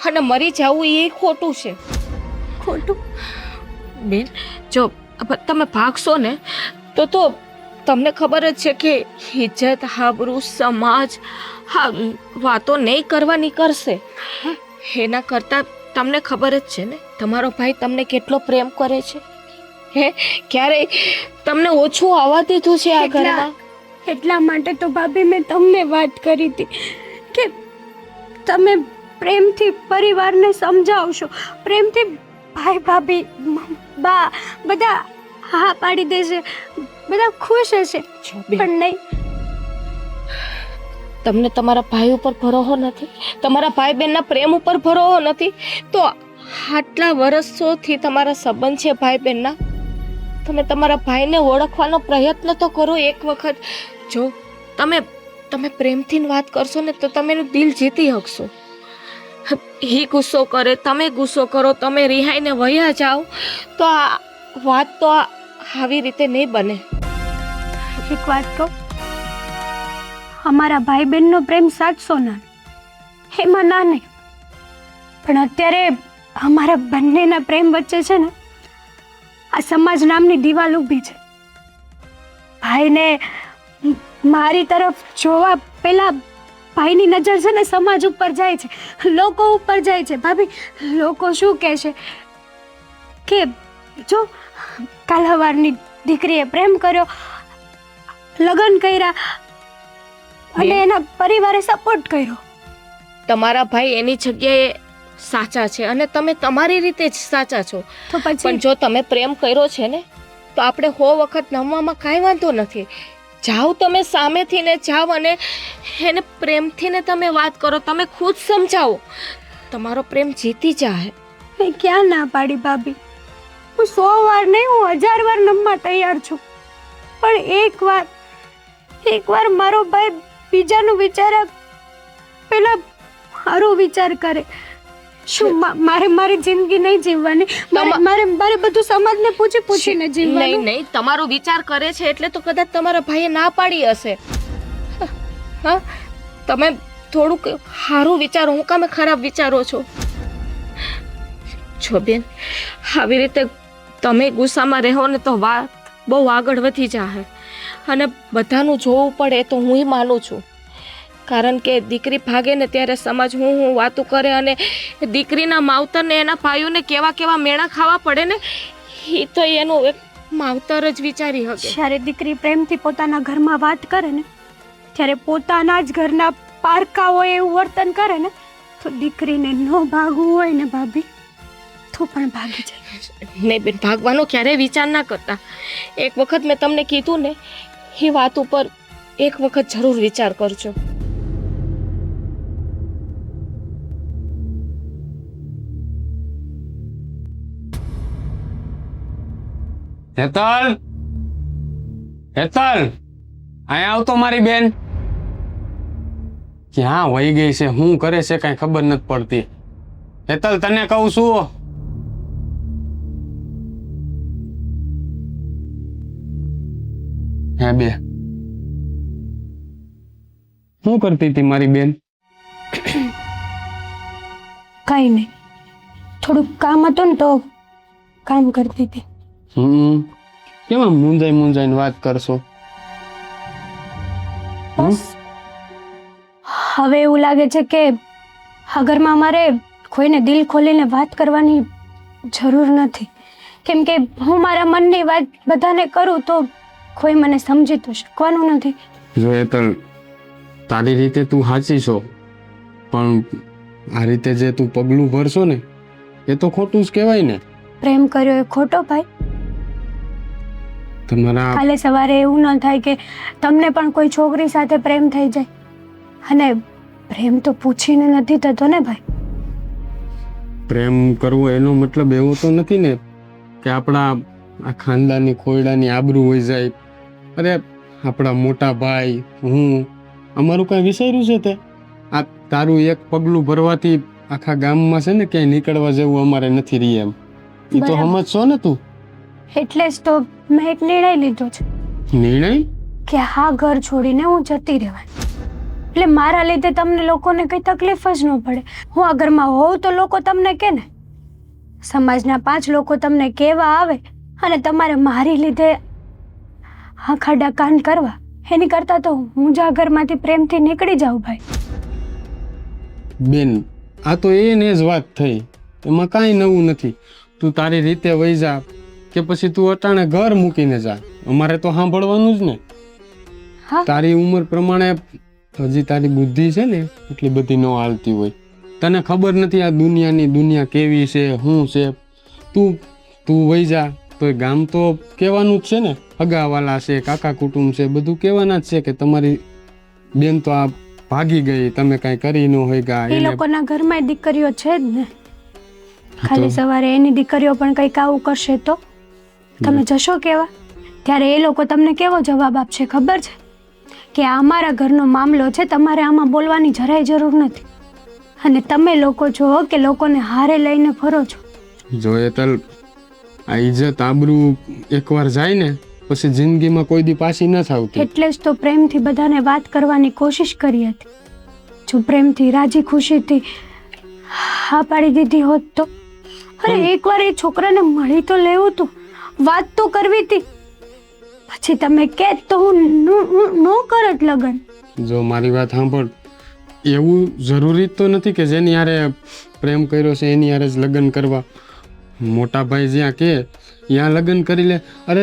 અને મરી જવું એ ખોટું છે. ખોટું બેન જો તમે ભાગશો ને તો તમને ખબર જ છે કે ઇજ્જત આબરૂ સમાજ હા વાતો નહીં કરવાની કરશે. એના કરતાં તમને ખબર જ છે ને તમારો ભાઈ તમને કેટલો પ્રેમ કરે છે. હે ક્યારેય તમને ઓછું આવવા દીધું છે આ ઘરમાં? એટલા માટે તો ભાભી મેં તમને વાત કરી હતી કે તમે પ્રેમથી પરિવારને સમજાવશો, પ્રેમથી ભાઈ ભાભી બા બધા હા પાડી દેશે, બધા ખુશ હશે. પણ નહીં, તમને તમારા ભાઈ ઉપર ભરોસો નથી, તમારા ભાઈ બહેનના પ્રેમ ઉપર ભરોસો નથી, તો આટલા વર્ષોથી તમારા સંબંધ છે ભાઈ બહેનના, તમે તમારા ભાઈને ઓળખવાનો પ્રયત્ન તો કરો એક વખત. જો તમે પ્રેમથી વાત કરશો ને તો તમે એનું દિલ જીતી શકશો. એ ગુસ્સો કરે, તમે ગુસ્સો કરો, તમે રિહાઈને વયા જાઓ તો આ વાત તો આવી રીતે નહીં બને. એક વાત કહું, અમારા ભાઈ બહેનનો પ્રેમ 700 ના, એમાં ના નહીં, પણ અત્યારે અમારા બંનેના પ્રેમ વચ્ચે છે ને આ સમાજ નામની દિવાલ ઊભી છે. ભાઈને મારી તરફ જોવા પહેલા ભાઈની નજર છે ને સમાજ ઉપર જાય છે, લોકો ઉપર જાય છે. ભાભી લોકો શું કહેશે કે જો કાલ સવારની દીકરીએ પ્રેમ કર્યો, લગ્ન કર્યા અને એના પરિવારે સપોર્ટ કર્યો. તમારા ભાઈ એની જગ્યાએ સાચા છે અને તમે તમારી રીતે જ સાચા છો. તો પછી પણ જો તમે પ્રેમ કર્યો છે ને તો આપણે 100 વખત નમવામાં કાંઈ વાંધો નથી. જાઓ તમે સામેથી ને જાઓ અને એને પ્રેમથી ને તમે વાત કરો, તમે ખુદ સમજાવો, તમારો પ્રેમ જીતી જાય. મેં ક્યાં ના પાડી ભાભી? હું 100 વાર નહીં, હું 1000 વાર નમવા તૈયાર છું, પણ એક વાર મારો ભાઈ બીજાનું વિચાર પેલા મારો વિચાર કરે. શું મારે મારી જિંદગી નહીં જીવવાની? મારે બધું સમાજને પૂછીને જીવવાનું? નહીં, તમારો વિચાર કરે છે એટલે તો કદાચ તમારા ભાઈએ ના પાડી હશે. હા તમે થોડુંક સારું વિચારો, હું કામે ખરાબ વિચારો છો? જો બેન આવી રીતે તમે ગુસ્સામાં રહો ને તો વાત બહુ આગળ વધી જાય અને બધાનું જોવું પડે તો હું માનું છું. કારણ કે દીકરી ભાગે ને ત્યારે સમાજ હું વાતું કરે અને દીકરીના માવતરને એના ભાઈઓને કેવા મેણા ખાવા પડે ને એ તો એનું એક માવતર જ વિચારી શકે. જ્યારે દીકરી પ્રેમથી પોતાના ઘરમાં વાત કરે ને ત્યારે પોતાના જ ઘરના પારકાઓ એવું વર્તન કરે ને તો દીકરીને ન ભાગવું હોય ને ભાભી તો પણ ભાગી જાય. નહીં બેન, ભાગવાનો ક્યારેય વિચાર ના કરતા. એક વખત મેં તમને કીધું ને એ વાત ઉપર એક વખત જરૂર વિચાર કરજો. હેતલ, અહીંયા આવતો મારી બેન. ક્યાં વહી ગઈ છે, શું કરે છે કઈ ખબર નથી પડતી. હેતલ તને કહું છું. હે બે, શું કરતી હતી મારી બેન? કંઈ નહીં, થોડુંક કામ હતું ને તો કામ કરતી હતી. કેમ આમ મૂંઝાઈને વાત કરશો? બસ હવે એવું લાગે છે કે આ ઘરમાં મારે કોઈને દિલ ખોલીને વાત કરવાની જરૂર નથી, કેમ કે હું મારા મનની વાત બધાને કરું તો કોઈ મને સમજી તો શકવાનું નથી. જો હેતલ, તારી રીતે તું સાચી છો, પણ આ રીતે જે તું પગલું ભરશો ને એ તો ખોટું જ કહેવાય ને. પ્રેમ કર્યો એ ખોટો ભાઈ? તમારા કાલે સવારે એવું ન થાય કે તમને પણ કોઈ છોકરી સાથે પ્રેમ થઈ જાય, અને પ્રેમ તો પૂછીને નથી થતો ને ભાઈ. પ્રેમ કરવો એનો મતલબ એવો તો નથી ને કે આપણા આ ખાનદાની ખોયડાની આબરૂ હોઈ જાય. અરે આપણા મોટા ભાઈ, હું, અમારું કાંઈ વિચાર્યું છે તે? આ તારું એક પગલું ભરવાથી આખા ગામમાં છે ને ક્યાંય નીકળવા જેવું અમારે નથી રહી એમ. એ તો બરાબર. સમજશો ને તું. એટલે જ તો મેં એક નિર્ણય લીધો છે નિર્ણય? કે આ ઘર છોડીને હું જતી રહેવાની. એટલે મારા લીધે તમને લોકોને કઈ તકલીફ જ ન પડે. હું આ ઘરમાં હોઉં તો લોકો તમને કે ને, સમાજના 5 લોકો તમને કહેવા આવે અને તમારે મારી લીધે આ ખાડા કાન કરવા, એની કરતાં તો હું જ આ ઘરમાંથી પ્રેમથી નીકળી જાઉં ભાઈ. બેન, આ તો એને જ વાત થઈ, એમાં કાંઈ નવું નથી. તું તારી રીતે વહી જા કે પછી તું અટાણે ઘર મૂકીને જા, અમારે તો સાંભળવાનું જ ને. હા તારી ઉંમર પ્રમાણે હજી તારી બુદ્ધિ છે ને એટલી બધી ન હાલતી હોય. તને ખબર નથી આ દુનિયા કેવી છે, શું છે. તું વહી જા તો ગામ તો કહેવાનું જ છે ને, હગાવાલા છે, કાકા કુટુંબ છે, બધું કહેવાના જ છે કે તમારી બેન તો આ ભાગી ગઈ, તમે કાંઈ કરી ન હોય ગા. એ લોકોના ઘરમાં દીકરીઓ છે જ ને. ખાલી સવારે એની દીકરીઓ પણ કંઈક આવું કરશે તો તમે જશો કેવા? ત્યારે એ લોકો તમને કેવો જવાબ આપશે ખબર છે? કે આ અમારા ઘરનો મામલો છે, તમારે આમાં બોલવાની જરાય જરૂર નથી. અને તમે લોકો છો કે લોકોને હારે લઈને ફરો છો. જો હેતલ, આ ઇજ્જત આબરૂ એકવાર જાય ને પછી જિંદગીમાં કોઈ દી પાછી ન આવતી. એટલે જ તો પ્રેમથી બધાને વાત કરવાની કોશિશ કરી હતી. જો પ્રેમથી રાજી ખુશીથી હા પાડી દીધી હોત તો? અરે એકવાર એ છોકરાને મળી તો લેવું તું, વાત તો કરવી હતી. પછી તમે કે તો હું નો કરત લગન. જો મારી વાત સાંભળ, એવું જરૂરી તો નથી કે જેની હારે પ્રેમ કર્યો છે એની હારે જ લગ્ન કરવા. મોટા ભાઈ જ્યાં કે ત્યાં લગ્ન કરી લે. અરે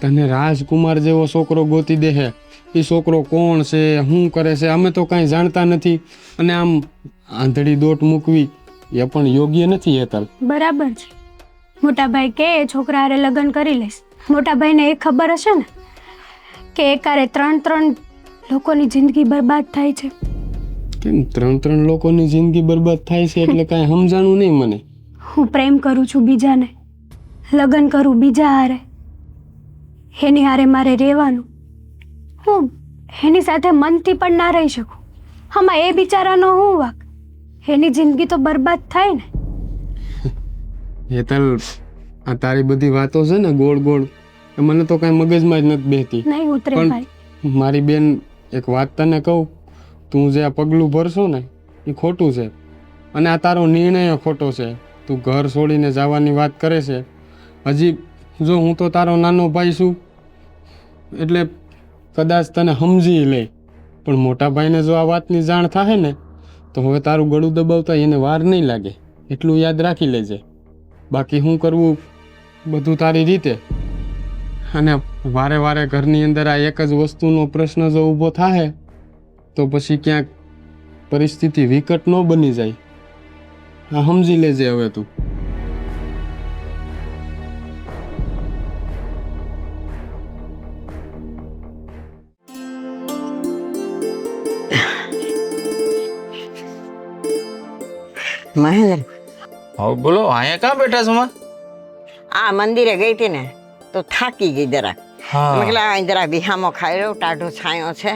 તને રાજકુમાર જેવો છોકરો ગોતી દે હે, એ છોકરો કોણ છે, શું કરે છે, અમે તો કાંઈ જાણતા નથી. અને આમ આંધળી દોટ મૂકવી એ પણ યોગ્ય નથી હેતલ. બરાબર છે, મોટા ભાઈ કે એ છોકરા હારે લગ્ન કરી લઈશ. મોટા ભાઈને એ ખબર હશે ને કે એકારે 3 લોકોની જિંદગી બરબાદ થાય છે. કેમ 3 લોકોની જિંદગી બરબાદ થાય છે એટલે કાંઈ સમજાણું નહીં મને. હું પ્રેમ કરું છું બીજાને, લગ્ન કરું બીજા હારે, એની હારે મારે રહેવાનું. હું એની સાથે મનથી પણ ના રહી શકું. આમાં એ બિચારાનો હું વાંક? એની જિંદગી તો બરબાદ થાય ને. હેતલ, આ તારી બધી વાતો છે ને ગોળ ગોળ, એ મને તો કાંઈ મગજમાં જ નથી બેસતી. નહીં ઉતરે પણ ભાઈ. મારી બેન, એક વાત તને કહું, તું જે આ પગલું ભરશો ને એ ખોટું છે. અને આ તારો નિર્ણય ખોટો છે. તું ઘર છોડીને જવાની વાત કરે છે. હજી જો હું તો તારો નાનો ભાઈ છું એટલે કદાચ તને સમજી લે, પણ મોટા ભાઈને જો આ વાતની જાણ થાય ને તો હવે તારું ગળું દબાવતા એને વાર નહીં લાગે. એટલું યાદ રાખી લેજે. બાકી શું કરવું બધું તારી રીતે. અને વારે વારે ઘરની અંદર આ એક જ વસ્તુનો પ્રશ્ન જો ઊભો થાય તો પછી ક્યાંક પરિસ્થિતિ વિકટ ન બની જાય. આ સમજી લેજે હવે તું. મહેન્દ્ર, હવે બોલો, અહીંયા ક્યાં બેઠા છો માં? આ મંદિરે ગઈ હતી ને તો થાકી ગઈ જરાક. હા. મેં કીધું આ જરાક વિહામો ખાઈ રહ્યો, ટાઢો છાંયો છે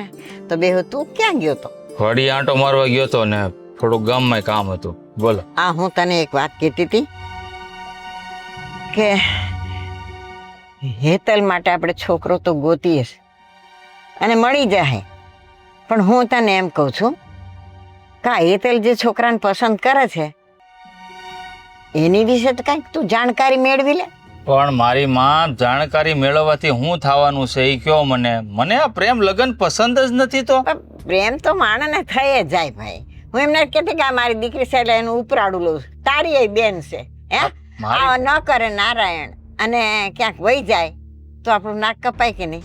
તો બેહુ. તું ક્યાં ગયો તો? વળી આંટો મારવા ગયો તો ને થોડુંક ગામમાં કામ હતું. બોલો. આ હું તને એક વાત કહેતી હતી કે હેતલ માટે આપણે છોકરો તો ગોતીએ છે અને મળી જાય, પણ હું તને એમ કહું છું કે આ હેતલ જે છોકરાને પસંદ કરે છે એની વિશે તો કંઈક તું જાણકારી મેળવી લે. પણ મારી માં જાણકારી મેળવવાથી શું થવાનું છે એ કયો મને આ પ્રેમ લગ્ન પસંદ જ નથી તો. પણ પ્રેમ તો માણસને થઈ જ જાય ભાઈ. હું એમને કહેતી કે આ મારી દીકરી છે એટલે એનું ઉપરાડું લઉં છું. તારી એ બેન છે હે, આ ન કરે નારાયણ અને ક્યાંક વહી જાય તો આપણું નાક કપાય કે નહીં?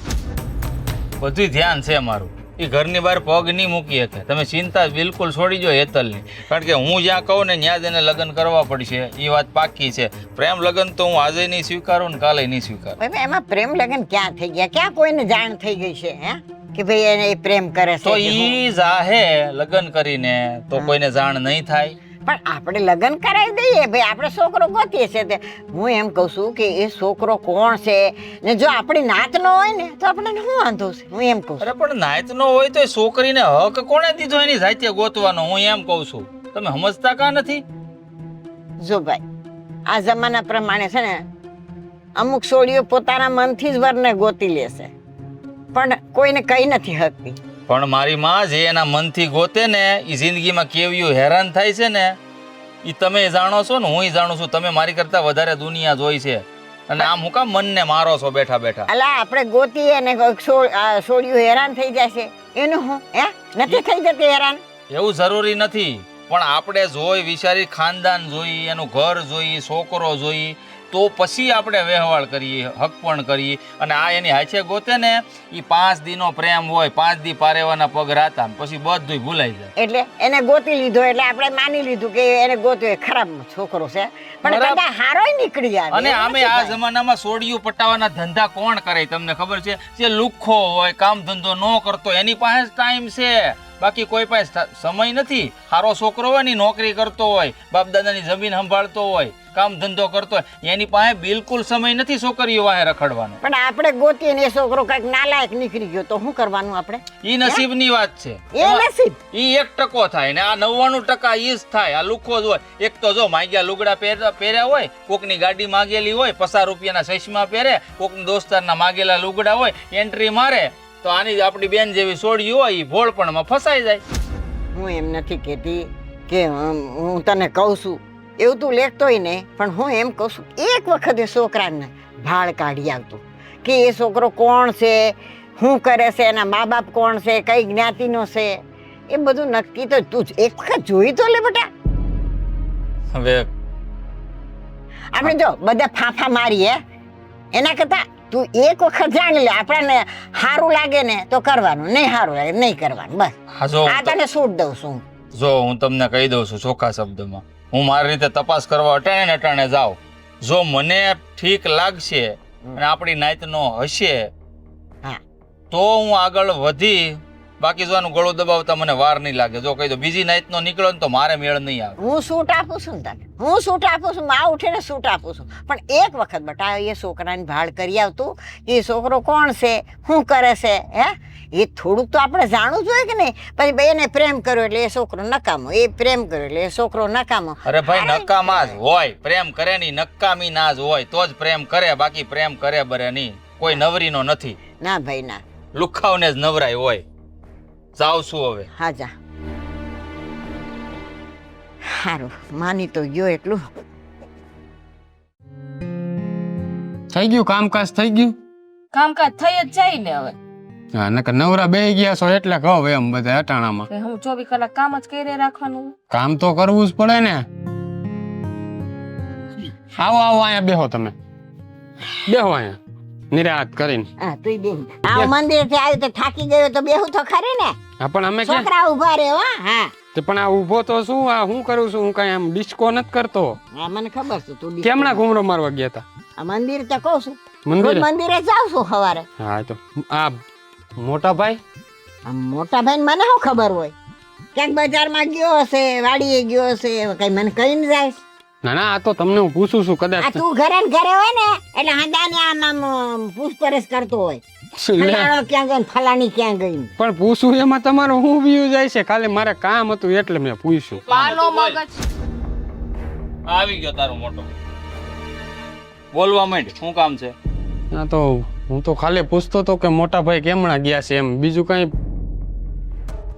બધું ધ્યાન છે મારું. એ ઘરની બહાર પગ નહીં મૂકી શકે. તમે ચિંતા બિલકુલ છોડી દો હેતલની, કારણ કે હું જ્યાં કહું ને ત્યાં જ એને લગ્ન કરવા પડશે. એ વાત પાકી છે. પ્રેમ લગ્ન તો હું આજે નહીં સ્વીકારું ને કાલે નહીં સ્વીકારું. ભાઈ એમાં પ્રેમ લગ્ન ક્યાં થઈ ગયા? ક્યાં કોઈને જાણ થઈ ગઈ છે હે કે ભાઈ એને એ પ્રેમ કરે છે? તો ઈ જાહે લગ્ન કરીને તો કોઈને જાણ નહીં થાય. પણ આપણે લગ્ન કરાવી દઈએ ભાઈ, આપણે છોકરો ગોતીએ છે તે. હું એમ કહું છું કે એ છોકરો કોણ છે ને જો આપણી નાત નો હોય ને તો આપણને શું વાંધો છે? હું એમ કહું છું. અરે પણ નાયત નો હોય તો એ છોકરીને હક કોણે દીધો એની જાતે ગોતવાનો? હું એમ કહું છું. તમે સમજતા કા નથી? જો ભાઈ આ જમાના પ્રમાણે છે ને અમુક છોડીઓ પોતાના મનથી જ વરને ગોતી લેશે પણ કોઈને કઈ નથી હકતી. પણ મારી માં જે એના મનથી ગોતે ને એ જિંદગીમાં કેવું હેરાન થાય છે ને એ તમે જાણો છો ને હું જાણું છું. તમે મારી કરતા વધારે દુનિયા જોઈ છે અને આમ હું કામ મનને મારો છો બેઠા બેઠા? અલા આપણે ગોતીએ ને છોડીઓ હેરાન થઈ જાય છે એનું હું હે નથી થઈ જતી હેરાન? એવું જરૂરી નથી, પણ આપણે જોઈ વિચારી ખાનદાન જોઈ, એનું ઘર જોઈ, છોકરો જોઈ, તો પછી આપણે વ્યવહાર કરીએ, હક પણ કરીએ. અને આ એની હાથે ગોતે ને એ 5 દીનો પ્રેમ હોય, 5 દી પારેવાના પગ રાતા પછી બધું ભૂલાઈ જાય. એટલે એને ગોતી લીધો એટલે આપણે માની લીધું કે એને ગોત્યો ખરાબ છોકરો છે પણ કદાચ હારોય નીકળી આવે. અને આમે આ જમાનામાં સોડિયું પટાવાના ધંધા કોણ કરે તમને ખબર છે? જે લુખ્ખો હોય, કામ ધંધો ન કરતો એની પાસે ટાઈમ છે, બાકી કોઈ પાસે સમય નથી. સારો છોકરો હોય ને નોકરી કરતો હોય, બાપ દાદાની જમીન સંભાળતો હોય, કામ ધંધો કરતો હોય, એની પાસે બિલકુલ સમય નથી છોકરીઓ વાહે રખડવાનો. પણ આપણે ગોતીએ ને એ છોકરો કઈક નાલાયક નીકળી ગયો તો શું કરવાનું આપણે? ઈ નસીબની વાત છે. એ નસીબ ઈ 1% થાય ને આ 99% ઈ જ થાય. આ લુખ્ખો જ હોય. એક તો જો માગ્યા લુગડા પહેર્યા હોય, કોકની ગાડી માગેલી હોય, 50 રૂપિયાના ચશ્મા પહેરે, કોકની દોસ્તારના માગેલા લુગડા હોય, એન્ટ્રી મારે તો આની આપણી બેન જેવી છોડી હોય એ ભોળપણમાં ફસાઈ જાય. હું એમ નથી કહેતી કે હું તને કહું છું એવું તું લેખતોય નહીં, પણ હું એમ કહું છું એક વખત એ છોકરાને ભાળ કાઢી આવતું કે એ છોકરો કોણ છે, શું કરે છે, એના મા બાપ કોણ છે, કઈ જ્ઞાતિનો છે, એ બધું નક્કી તો તું એક વખત જોઈ તો લે બેટા. હવે આપણે જો બધા ફાંફા મારીએ એના કરતા તું એક વખત જાણી લે. આપણને સારું લાગે ને તો કરવાનું, નહીં સારું લાગે નહીં કરવાનું. બસ આ તને છૂટ દઉં છું. જો હું તમને કહી દઉં છું ચોખ્ખા શબ્દમાં, હું મારી રીતે તપાસ કરવા અટાણે ને અટાણે જાઉં. જો મને ઠીક લાગશે અને આપણી નાતનો હશે તો હું આગળ વધી. બાકી જો આનું ગળું દબાવતા મને વાર નહીં લાગે. જો કહી દો બીજી નાતનો નીકળો ને તો મારે મેળ નહીં આવે. હું છૂટ આપું છું ને તને, હું છૂટ આપું છું, માં ઉઠીને છૂટ આપું છું. પણ એક વખત બટા એ છોકરાની ભાળ કરી આવતું કે એ છોકરો કોણ છે, શું કરે છે, હે એ થોડુંક તો આપણે જાણવું જોઈએ કે નહીં? પછી ભાઈ એને પ્રેમ કર્યો એટલે એ છોકરો નકામો, એ પ્રેમ કર્યો એટલે એ છોકરો નકામો. અરે ભાઈ નકામા જ હોય. પ્રેમ કરે નહીં, નકામી ના જ હોય તો જ પ્રેમ કરે, બાકી પ્રેમ કરે બરે નહીં. કોઈ નવરીનો નથી. ના ભાઈ ના, લુખાવને જ નવરાય હોય. જાઉં છું હવે. હા જા. સારું માની તો ગયો એટલું. થઈ ગયું કામકાજ? થઈ ગયું કામકાજ થઈ જ જાય ને હવે. હા નકર નવરા બેહી ગયા છો એટલે કહો એમ બધા અટાણામાં. હું 24 કલાક કામ જ કરી રાખવાનું. કામ તો કરવું જ પડે ને. આવો આવો અહીંયા બેહો, તમે બેહો અહીંયા નિરાત કરીને. હા તું બેન આ મંદિર થી આવી તો થાકી ગયો તો બેહું તો ખરી ને. હા પણ અમે ક્યાં છોકરા ઉભા રહ્યો. હા તે પણ આ ઊભો તો શું આ હું કરું છું? હું કઈ આમ ડિસ્કો નથી કરતો. હા મને ખબર છે તું કેમણા ઘૂમરો મારવા ગયા હતા? આ મંદિર તો કહું છું, મંદિરે? મંદિરે જાઉં છું સવારે. હા તો આ મોટા ભાઈ? આ મોટા ભાઈ મને શું ખબર હોય? ક્યાંક બજારમાં ગયો હશે, વાડીએ ગયો હશે, કઈ મને કહીને જાય. ના ના આ તો તમને હું પૂછું છું આ કદાચ. તું ઘરે ને ઘરે હોય ને એટલે હંદાને આમ પૂછપરછ કરતો હોય ફલાણો ક્યાં ગઈ, ફલાણી ક્યાં ગઈ. પણ પૂછું એમાં તમારો હું વ્યૂ જાય છે? ખાલી મારે કામ હતું એટલે મેં પૂછ્યું. પાનો મગજ આવી ગયો તારો મોટો. બોલવા માંડ, શું કામ છે? ના તો હું તો ખાલી પૂછતો તો કે મોટા ભાઈ કેમણા ગયા છે એમ, બીજું કઈ.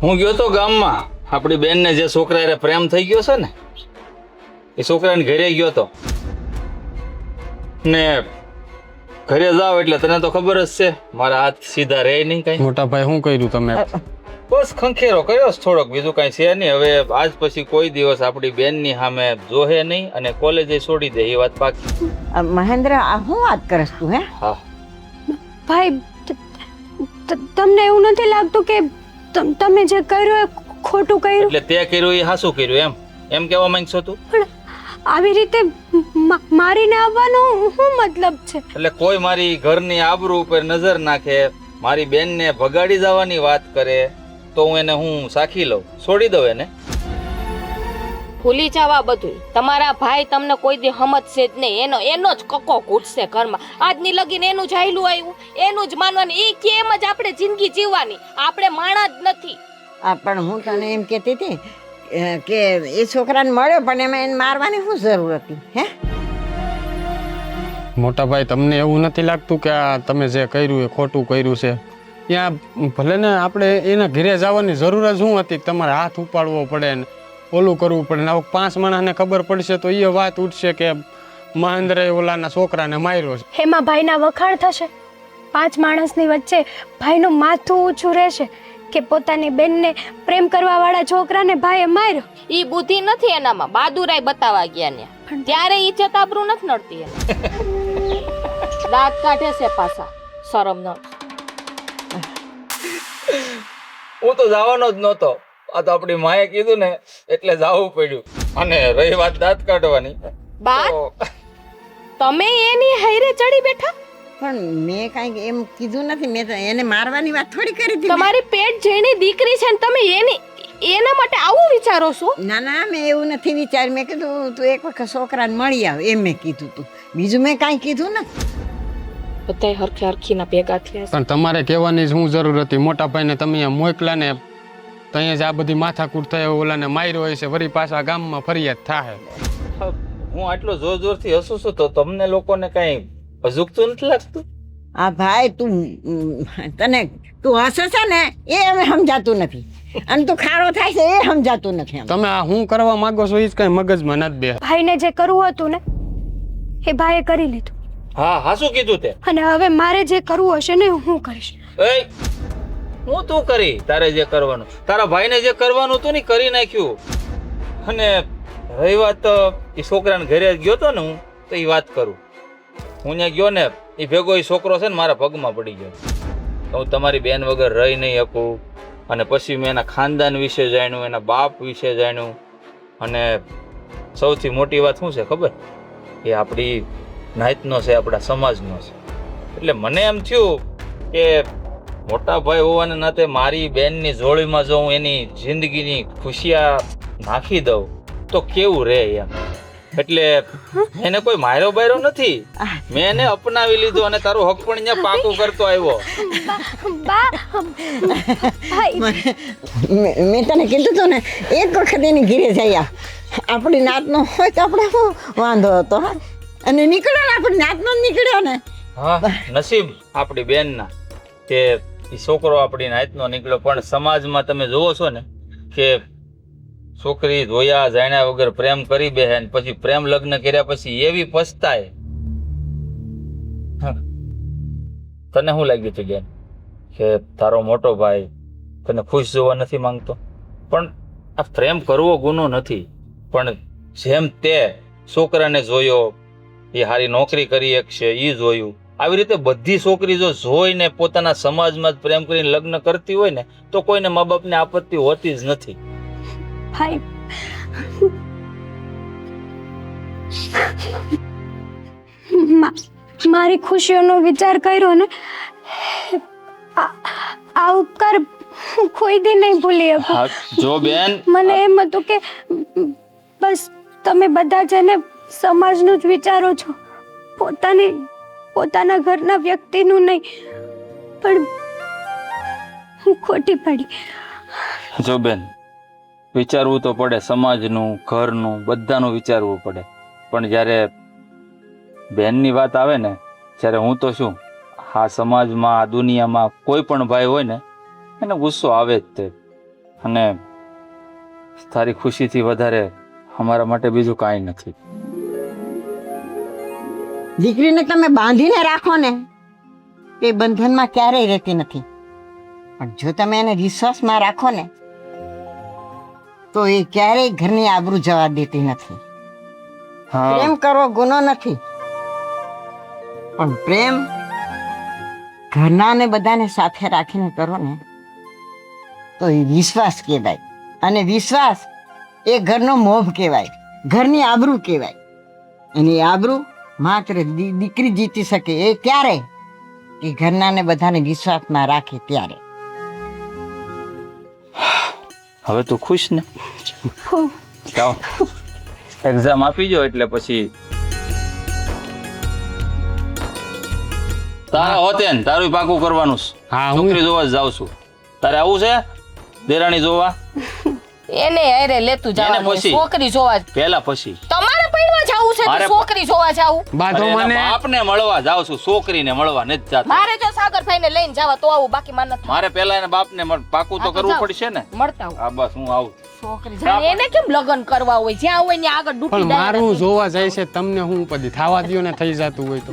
હું ગયો તો ગામમાં આપણી બેનને જે છોકરા પ્રેમ થઈ ગયો છે ને એ છોકરાને ઘરે ગયો તો ને ઘરે જાવ એટલે તને તો ખબર જ છે મારા હાથ સીધા રહે નહીં કઈ. મોટા ભાઈ શું કર્યું તમે? બસ ખંખેરો કર્યો છે થોડોક, બીજું કઈ છે નહીં. હવે આજ પછી કોઈ દિવસ આપણી બેનની સામે જોહે નહીં અને કોલેજે છોડી દે એ વાત પાકી. મહેન્દ્ર, આ શું વાત કરસ તું? હે હા, ભાઈ તમને એવું નથી લાગતું કે તમે જે કર્યું એ ખોટું કર્યું? એટલે તે કર્યું એ હાસું કર્યું એમ કહેવા માંગશો તું? પણ આવી રીતે મારીને આવવાનો શું મતલબ છે? એટલે કોઈ મારી ઘરની આબરૂ ઉપર નજર નાખે, મારી બેનને ભગાડી જવાની વાત કરે તો હું એને સાખી લઉં, છોડી દઉં એને? ભૂલી જાવ આ બધું. તમારા ભાઈ તમને કોઈ દી સમજશે જ નહીં. એનો જ કક્કો ઘૂટશે ઘરમાં. આજની લગીન એનું જ હાયલું આવ્યું, એનું જ માનવાનું. એ કેમ જ આપણે જિંદગી જીવવાની? આપણે માણા જ નથી. પણ હું તને એમ કહેતી હતી કે એ છોકરાને મળ્યો પણ એમાં એને મારવાની શું જરૂર હતી? હે મોટા ભાઈ, તમને એવું નથી લાગતું કે આ તમે જે કર્યું એ ખોટું કર્યું છે? ત્યાં ભલે ને આપણે એના ઘરે જવાની જરૂર જ શું હતી? તમારે હાથ ઉપાડવો પડે ને ઓલું કરવું પડે ને 5 માણસને ખબર પડશે તો એ વાત ઉઠશે કે મહેન્દ્રએ ઓલાના છોકરાને માર્યો છે. એમાં ભાઈના વખાણ થશે? 5 માણસની વચ્ચે ભાઈનું માથું ઊંચું રહેશે કે પોતાની બેનને પ્રેમ કરવા વાળા છોકરાને ભાઈએ માર્યો? ઈ બુદ્ધિ નથી એનામાં. બહાદુરાઈ બતાવવા ગયા ને ત્યારે ઈજ્જત આબરૂ નથી નડતી એને. દાંત કાઢે છે પાછા, શરમ ન. હું તો જવાનો જ નહોતો, આ તો આપણી માએ કીધું ને એટલે જવું પડ્યું. અને રહી વાત દાંત કાઢવાની, બાત તો તમે એની હારે ચડી બેઠા. પણ મેં કાંઈ એમ કીધું નથી. મેં તો એને મારવાની વાત થોડી કરી હતી. તમારી પેટ જેની દીકરી છે ને તમે એના માટે આવું વિચારો છો? ના ના, મેં એવું નથી વિચાર્યું. મેં કીધું તું એક વખત છોકરાને મળી આવ, એમ મેં કીધું તું. બીજું મેં કાંઈ કીધું નથી. બધાય હરખે હરખીના ભેગા થયા છે. પણ તમારે કહેવાની શું જરૂર હતી? મોટા ભાઈને તમે અહીંયા મોકલા ને તો અહીંયા જ આ બધી માથાકૂટ થાય, ઓલાને માર્યો હોય છે, વળી પાછા ગામમાં ફરિયાદ થાય. હું આટલો જોર જોરથી હસું છું તો તમને લોકોને કઈ અજુકતું નથી લાગતું? આ ભાઈ તું હસે છે ને એ અમે સમજાતું નથી, અને તું ખારો થાય છે એ સમજાતું નથી. તમે આ શું કરવા માંગો છો એ જ કઈ મગજમાં નથી બે. ભાઈને જે કરવું હતું ને એ ભાઈએ કરી લીધું. હા, હાસું કીધું તે. અને હવે મારે જે કરવું હશે ને હું કરીશ. એય, હું તું કરી તારે જે કરવાનું, તારા ભાઈને જે કરવાનું હતું ને કરી નાખ્યું. અને રહી વાત એ છોકરાને ઘરે ગયો તો ને હું, તો એ વાત કરું. હું ત્યાં ગયો ને એ ભેગો એ છોકરો છે ને મારા પગમાં પડી ગયો. તો હું તમારી બેન વગર રહી નહીં શકું. અને પછી મેં એના ખાનદાન વિશે જાણ્યું, એના બાપ વિશે જાણ્યું. અને સૌથી મોટી વાત શું છે ખબર? એ આપણી નાતનો છે, આપણા સમાજનો છે. એટલે મને એમ થયું કે મોટા ભાઈ હોવાને નાતે મારી બેનની જોડીમાં જો હું એની જિંદગીની ખુશિયા નાખી દઉં તો કેવું રહે એમ. એટલે એને કોઈ માર્યો બાર્યો નથી, મેં એને અપનાવી લીધો અને તારો હક પણ અહીંયા પાકું કરતો આવ્યો. મેં તને કીધું તું ને એક વખત એની ઘીરે જઈ આવ. આપણી નાતનો હોય તો આપણે શું વાંધો હતો? હા, અને નીકળ્યો ને આપણી નાતનો જ નીકળ્યો ને. હા, નસીબ આપણી બેનના કે એ છોકરો આપણી નાતનો નીકળ્યો. પણ સમાજમાં તમે જોવો છો ને કે છોકરી જોયા જાણ્યા વગર પ્રેમ કરી બેહે ને પછી પ્રેમ લગ્ન કર્યા પછી એવી પછતાય. તને શું લાગ્યું છે બેન કે તારો મોટો ભાઈ તને ખુશ જોવા નથી માંગતો? પણ આ પ્રેમ કરવો ગુનો નથી, પણ જેમ તે છોકરાને જોયો એ સારી નોકરી કરી શકશે એ જોયું, આવી રીતે બધી છોકરી જો જોઈને પોતાના સમાજમાં જ પ્રેમ કરીને લગ્ન કરતી હોય ને તો કોઈને મા બાપને આપત્તિ હોતી જ નથી. ભાઈ મારી ખુશીઓનો વિચાર કર્યો ને, આ ઉપકાર હું કોઈ દી નહીં ભૂલી શકું. હા જો બેન, મને એમ હતું કે બસ તમે બધા છે ને સમાજનું જ વિચારો છો, પોતાના ઘરના વ્યક્તિનું નહીં. પણ હું ખોટી પડી. જો બેન, વિચારવું તો પડે, સમાજનું, ઘરનું, બધાનું વિચારવું પડે. પણ જ્યારે બેનની વાત આવે ને, જ્યારે હું તો શું આ સમાજમાં, આ દુનિયામાં કોઈ પણ ભાઈ હોય ને એને ગુસ્સો આવે જ તે. અને તારી ખુશીથી વધારે અમારા માટે બીજું કાંઈ નથી. દીકરીને તમે બાંધીને રાખો ને એ બંધનમાં ક્યારેય રહેતી નથી, પણ જો તમે એને વિશ્વાસમાં રાખો ને તો એ ક્યારેય ઘરની આબરૂ જવા દેતી નથી. હા પ્રેમ કરવો ગુનો નથી, પણ પ્રેમ ઘરના ને બધાને સાથે રાખીને કરો ને તો એ વિશ્વાસ કહેવાય, અને વિશ્વાસ એ ઘરનો મોભ કહેવાય, ઘરની આબરૂ કહેવાય. અને એ આબરૂ માત્ર દીકરી જીતી શકે. એ ક્યારે કે ઘરના ને બધાને વિશ્વાસમાં રાખે ત્યારે. હવે તું ખુશ ને? જાઓ એક્ઝામ આપી જો એટલે પછી તારા હોતે ને તારું પાકું કરવાનું છે. હા, હું- છોકરી જોવા જ જાઉં છું. તારે આવું છે દેરાણી જોવા? એને હારે લેતું એને જવાનું પછી. છોકરી જોવા પહેલા પછી તમારે પૈણવા જાવું છે મારે કે છોકરી જોવા જાવું? બા તો અરે એના મને બાપને મળવા જાઉં છું, છોકરીને મળવા નથી જાતો. મારે જો સાગરભાઈને લઈને જાવા તો આવું, બાકી મારે નથી. મારે પહેલા એના બાપને પાકું તો હા, તો કરવું જાઓ. પડશે ને. મળતા આવું. હા બસ હું આવું. છોકરી જાણે એને કેમ લગ્ન કરવા હોય? જ્યાં હોય ને આગળ ડૂટી પણ ડાયરા મારું થઈ. જોવા જાય છે તમને હું પછી થવા દ્યો ને થઈ જતું હોય તો